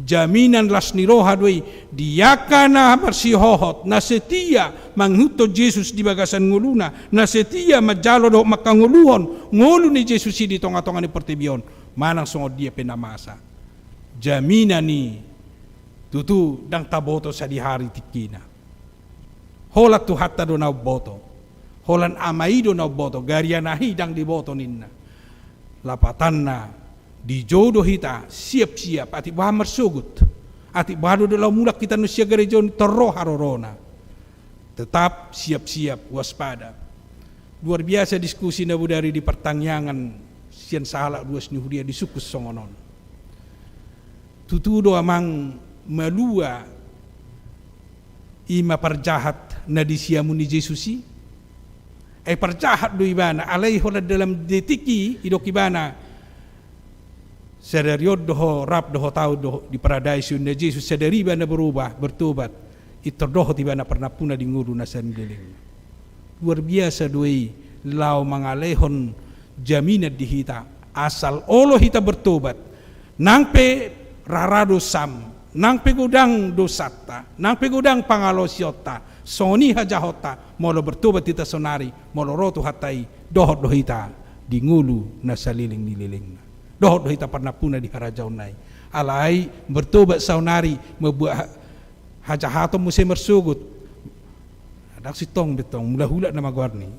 Jaminan las niroha doy diyaka na marsihohot na setia manghuto Jesus di bagasan nguluna na setia majalo do makanguluhon ngulu ni Jesus di tonga-tonga ni pertibion manang sungod dia penamasa. Jaminan ni tutu dang taboto sa dihari tikina. Holat tu hatta do na boto. Holan amaido na boto garianahi dang di boto ninna. Lapatan na di jodoh hita siap-siap ati bah mersugut ati bahado dalam mulak kita nusia gerejon terroh harorona tetap siap-siap waspada. Luar biasa diskusi nabu dari di pertanyaan sian salah dua senihuria di sukus songonon tutudo amang malua ima perjahat na disiamu ni Jesusi perjahat do ibana alai hola dalam detiki idok ibana sadariod doho rap doho tau doho di paradise na Jesus sadari ibana berubah bertobat iterdoho ibana pernah puna di nguru nasan deling. Luar biasa doi lau mangalehon jaminat dihita asal olo hita bertobat nangpe rarado sam nangpe gudang dosata nangpe gudang pangalosiota soni hajahota molo bertobat kita sonari molo rotu hatai dohot dohita di ngulu na saliling nililing dohot dohita pernah puna di harajaw nai alai bertobat saunari membuat hajahato musim bersugut adak sitong betong mula hula nama guarni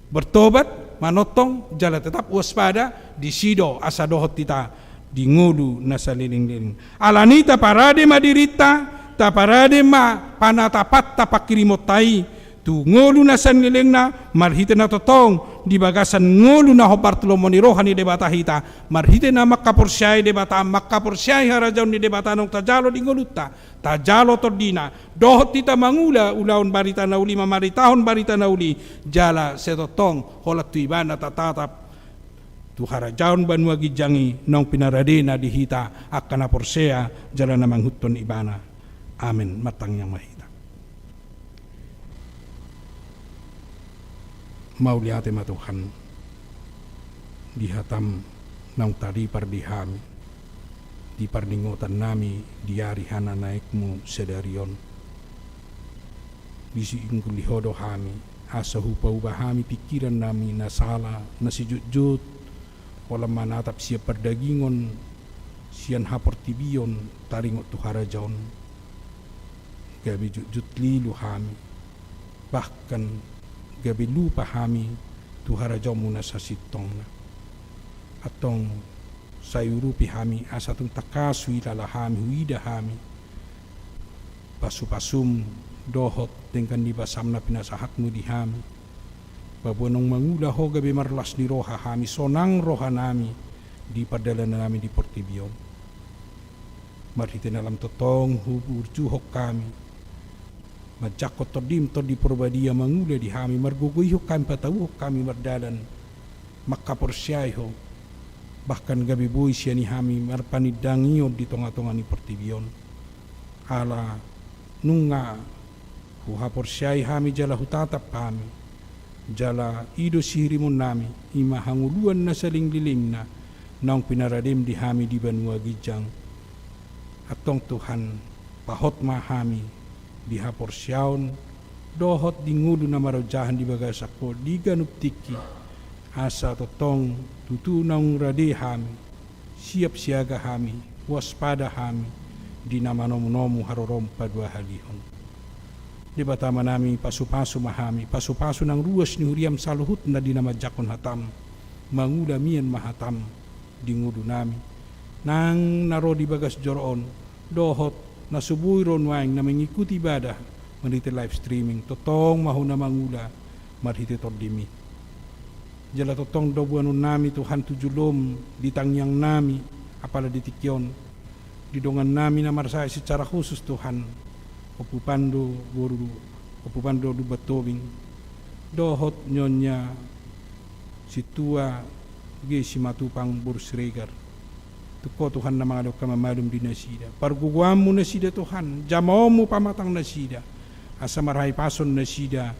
bertobat manotong jala tetap waspada di sido asa dohot kita di ngulu na saliling nililing alanita parade madirita ta parade ma panatapat tapakirimotai tu ngolu na san nilengna marhite na totong di bagasan ngolu na ho Bartolomeo ni rohani debata hita marhite na makaporsyai debata makaporsyai harajaw ni debata nong tajalo di ngoluta tajalo tordina dohot tita mangula ulaon barita na uli mamaritahon barita na uli jala setotong holat tu ibana tatatap tu harajaon banwa gijangi nong pinaradena di hita akana porsea jala na manghuton ibana. Amin. Matang yang mahita. Mauliate ma Tuhan dihatam nang tadi pardihami di pardingotan nami diarihana naikmu sedarion bisi ingkul lihodo hami asa hupa ubahami pikiran nami nasala nasijut-jut wala manatap siap perdagingon sian haportibion taringot tuharajon gabi jut lilu hami bahkan gabi lupa hami tuharajon muna sa sitong na atong sayurupi hami asatong takasui lalahami huida hami pasupasum dohot tengkan dibasam na pinasahatmu di hami babonong mangula ho gabi marlas ni roha hami sonang roha nami di padalan nami di Portibion marhite nalam totong hurjuhok kami majakot todim to di Porbadia mangula di hami marguguyhok kami patawuhok kami mardalan makaporsyay ho bahkan gabi boy siani hami marpanidangio di tonga-tonga ni pertibion ala nunga huhapor syai hami jala hutatap kami jala ido sihirimun nami ima hanguluan na saling liling na naong pinaradim di hami di Banua Gijang atong Tuhan pahot mahami di hapor syaon dohot di ngulu na marajahan di bagasako di ganuptiki asa totong tutu naung rade hami siap siaga hami waspada hami di nama nomu-nomu harorom padua halihon di batama nami pasu-pasu mahami pasu-pasu nang ruas ni huriam saluhut na di nama jakon hatam manguda mian mahatam di ngudu nami nang naro di bagas joroon dohot na subuy ron waing na mengikuti ibadah meniti live streaming totong mahuna mangula marhiti tordimi jala totong dobuanun nami Tuhan tujulom ditangyang nami apala ditikyon didongan nami na marsay secara khusus Tuhan opupando guru opupando dubatobing dohot nyonya situa ge si matupang bursregar tuko Tuhan na mga kamamalum di nasida parguguam mo nasida Tuhan jamaw mo pamatang nasida asa marhay pason nasida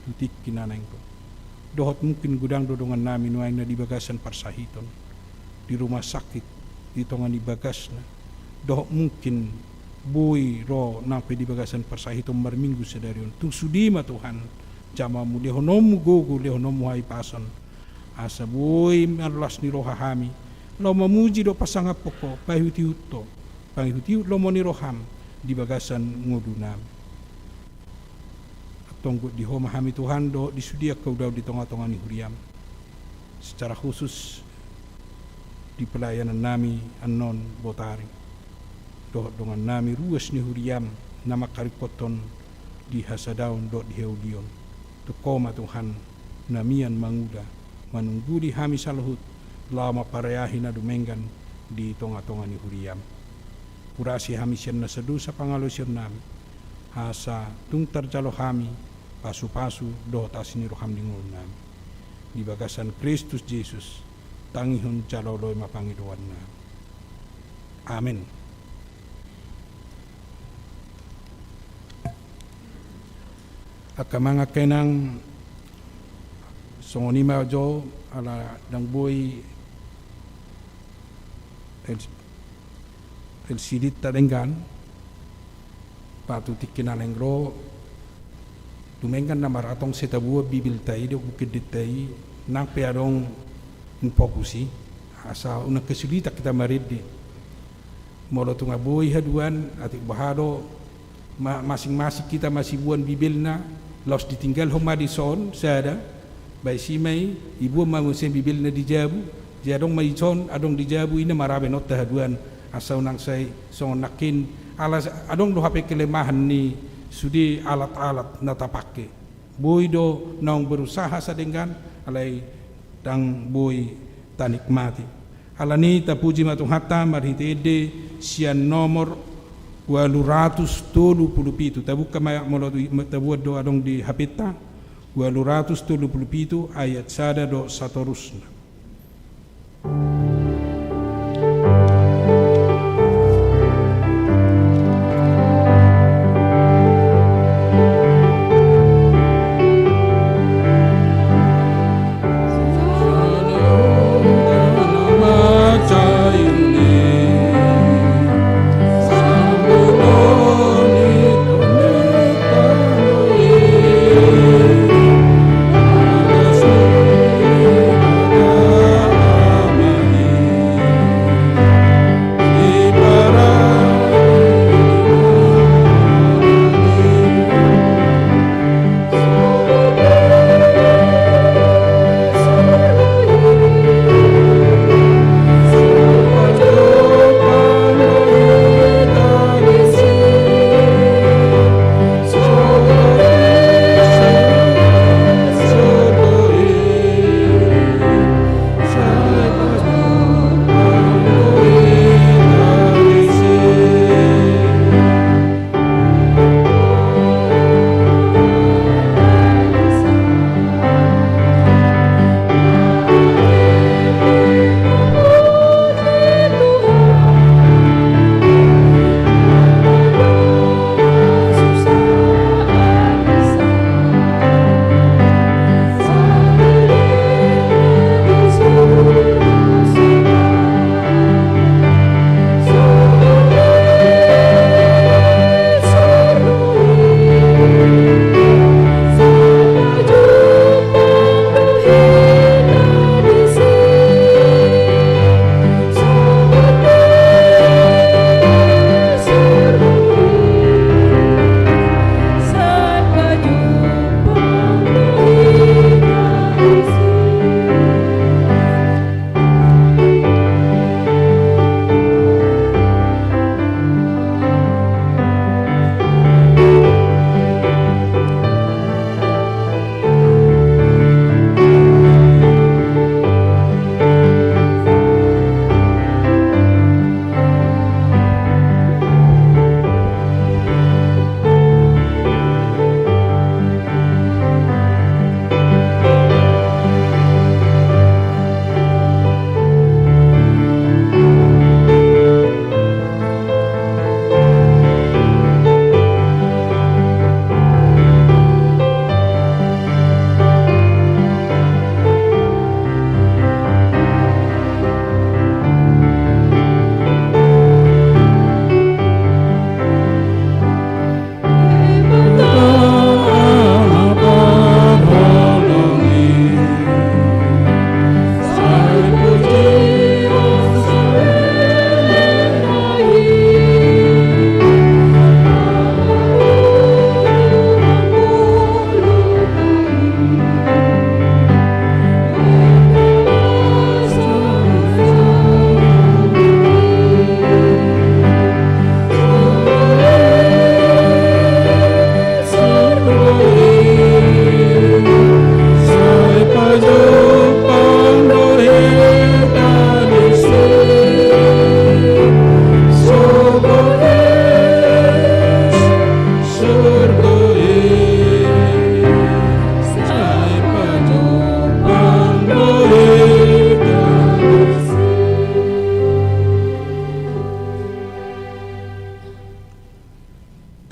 tutik kinanang ko dohot mungkin gudang dodongan namin nuay na dibagasan parsahiton di rumah sakit di tongan dibagas na dohot mungkin buy ro nang pedibagasan parsahiton marminggu sedarion tung sudima Tuhan jamamu lehonomu gogo lehonomu hay pason asa buy marlas ni rohahami lo mamuji do pasangap poko pahutiuto pahutiut lo moni roham dibagasan ngudu nami tonggo di homa hami Tuhan do disudia kau daw di tonga-tonga ni huriam secara khusus di pelayanan nami anon botari do dongan nami ruas ni huriam nama karikoton di hasadaun do di heudion tu koma Tuhan namian manguda manunggu di hami saluhut lama parayahin na dumenggan di tonga-tonga ni huriam kurasi hami siyan na sadusa pangalosyon nami asa tung tarjalo hami pasu-pasu dohot asini roham di ngulun nami di bagasan Kristus Yesus tangihon caloloy mapangiduan na amin. Akamanga kenang songonima jo ala dang boy el sidit tadenggan patutik kinalengro dumenggan na maratong setabua bibil tay do bukid tay nang peadong fokusi asa una kesulita kita maridi molo tunga boy haduan atik bahado masing-masing kita masih buan bibil na los ditinggal homa di son sada bay simay ibu mamusin bibil na dijabu jadong may son adong dijabu ina marabe not haduan asa unang say son nakin alas adong do hape kelemahan ni sudi alat-alat na tapake boy do naong berusaha sa denggan alay dang boy tanikmati alani tapuji matong hatam marhitede sian nomor 837 tabuka molo tabuad do adong di hapita 837 ayat sada do satorusna.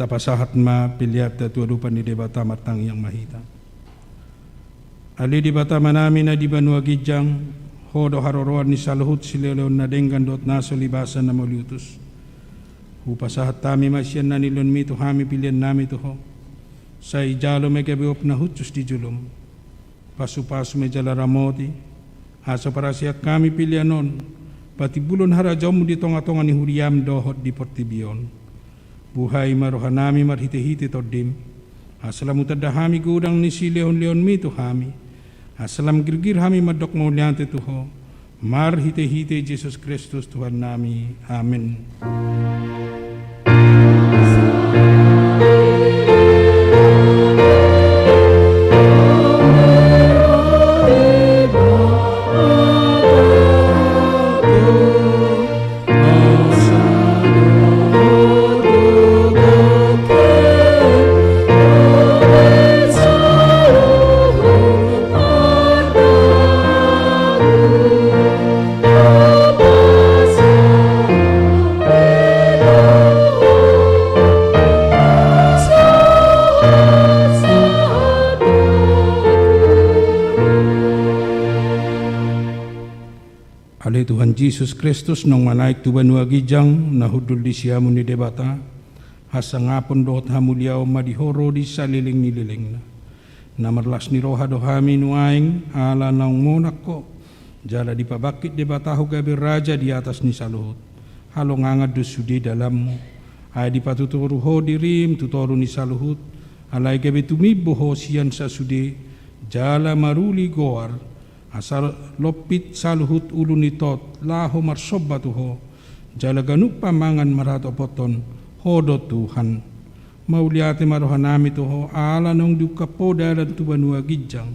tapasahat ma pilihat da tua lupa ni debata matang yang mahita. Ali di bata manami na di banua gijang, hodo haroroan ni saluhut sileleon na denggan dot naso libasan na mauliutus. Upasahat tami masyan na nilon mi tu hami pilihan nami tu ho. Sa ijalo me kebeop na hutus di julum. Pasu-pasu me jala ramoti. Asa para siya kami pilihanon. Pati bulon harajamu di tonga-tonga ni huriam dohot di portibion. Buhay marohanami marhite-hite todim. Asalam utadahami gudang ni si leon-leon mi tu hami. Asalam girgir hami madok mauliante tu ho. Marhite-hite Jesus Kristus Tuhan nami. Amin. Tuhan Yesus Kristus nong manaik tu banua gijang na hudul di siamu ni debata hasa ngapon dohot hamuliao madihoro di saliling ni liling na marlas ni roha dohami nuaing ala naung monak ko jala di pabakit debata hugabi raja di atas ni saluhut halo ngangad dusudi dalammu ay di patuturu ho dirim tutoru ni saluhut alay gabi tumibo ho siyan sa sudi jala maruli goar asal lopit saluhut ulu ni tot laho marsoba tuho jala ganuk pamangan marato poton hodo Tuhan mauliate marohanami tuho ala nong duka po dalan tu banua gijang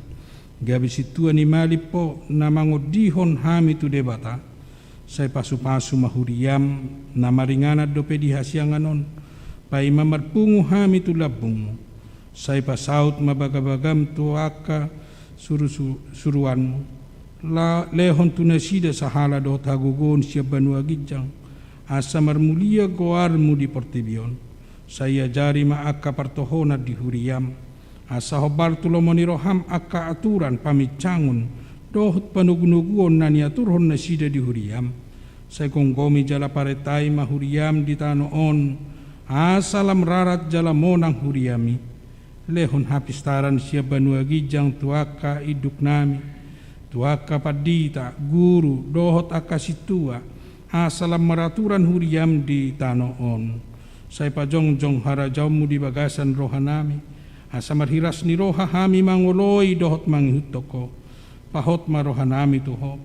gabi situa ni malipo na mangodihon hami tu debata say pasu-pasu mahuriam na maringanad dope di hasyanganon pai mamarpungu hami tu labung say pasaut mabagabagam tu aka suruanmu la lehon tunasida sahala do tagugon siya banua gijang asa marmulia goarmu di portibion saya jari maaka partohona di huriam asa hobar tulomoni roham aka aturan pamicangun dohut panugunuguon na niaturhon nasida di huriam saya konggomi jala paretai mahuriam di tanoon asalam rarat jala monang huriami lehon hapistaran siya banua gijang tuaka iduk nami tuaka padita guru dohot akasitua asalam maraturan huriam di tanoon say pajongjong harajawmu di bagasan roha nami asa marhiras ni roha hami mangoloy dohot manghutoko pahot maroha nami tuho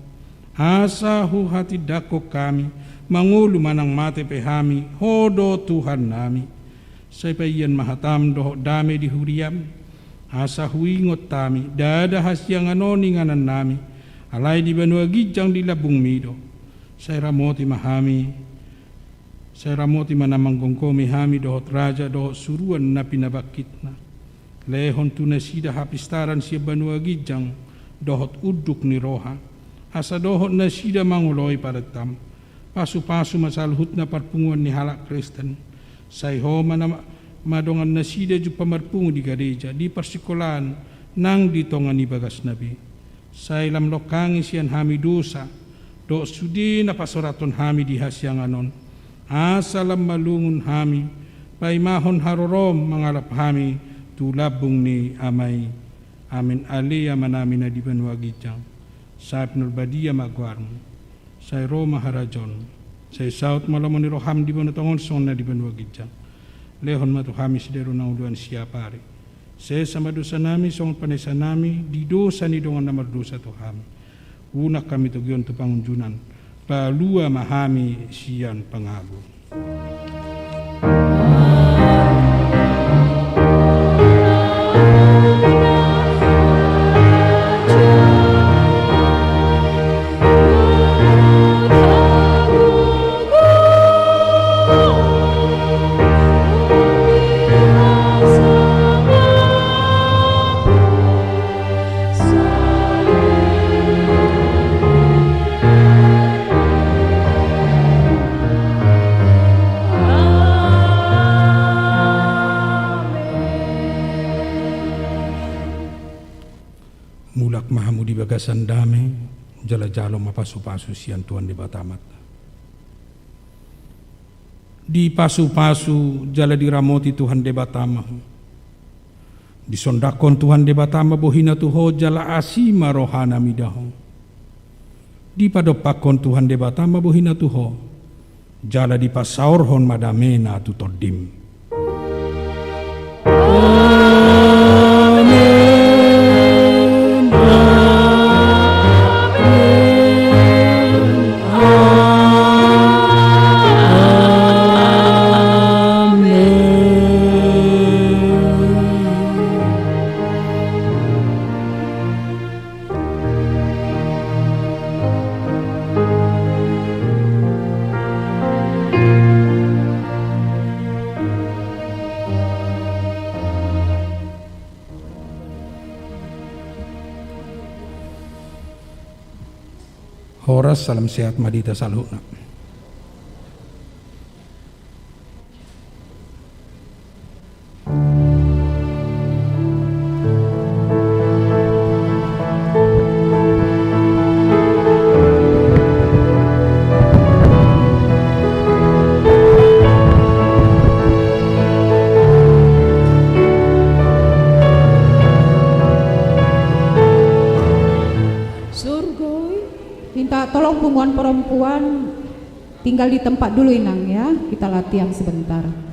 asa huhati dako kami mangulu manang mate pehami hodo Tuhan nami say payan mahatam dohot dame di huriam asa huingot tami dada hasyang anoni nganan nami alay di banua gijang di labung mido say ramoti mahami say ramoti manamang gongkomi hami dohot raja dohot suruan na pinabakit na lehon tunasida hapistaran siya banua gijang dohot uduk ni roha asa dohot nasida manguloy paratam pasu-pasu masalhut na parpunguan ni halak Kristen say ho madongan nasida ju pamarpungu di gereja di persikolan nang ditongan ni bagas nabi say lam lokangi siyan hami dosa do sudi na pasoraton hami di hasyanganon asalam malungun hami paimahon harorom mangalap hami tulabung ni amay amin aliya manami na di banua gijang sa pnul badia magwarmo say Roma harajon say saut malamon ni roham di banua tongon son na di banua gijang lehon matu kami sidero na uluan siapari se sama dosa nami song panesa nami di dosa ni dongan namar dosa tu kami unak kami tu gion tu pangunjunan palua mahami sian pangagu mulak mahamu di bagasan dame jala jalo mapasu-pasu sian Tuhan di batamat. Di pasu-pasu jala diramoti Tuhan di batama. Disondakon Tuhan di batama bohina tuho jala asima rohana midaho. Di padopakon Tuhan di batama bohina tuho jala di pasaurhon madamena tutodim. Horas salam sehat madita saluna. Minta tolong punguan perempuan tinggal di tempat dulu Inang ya, kita latihan sebentar.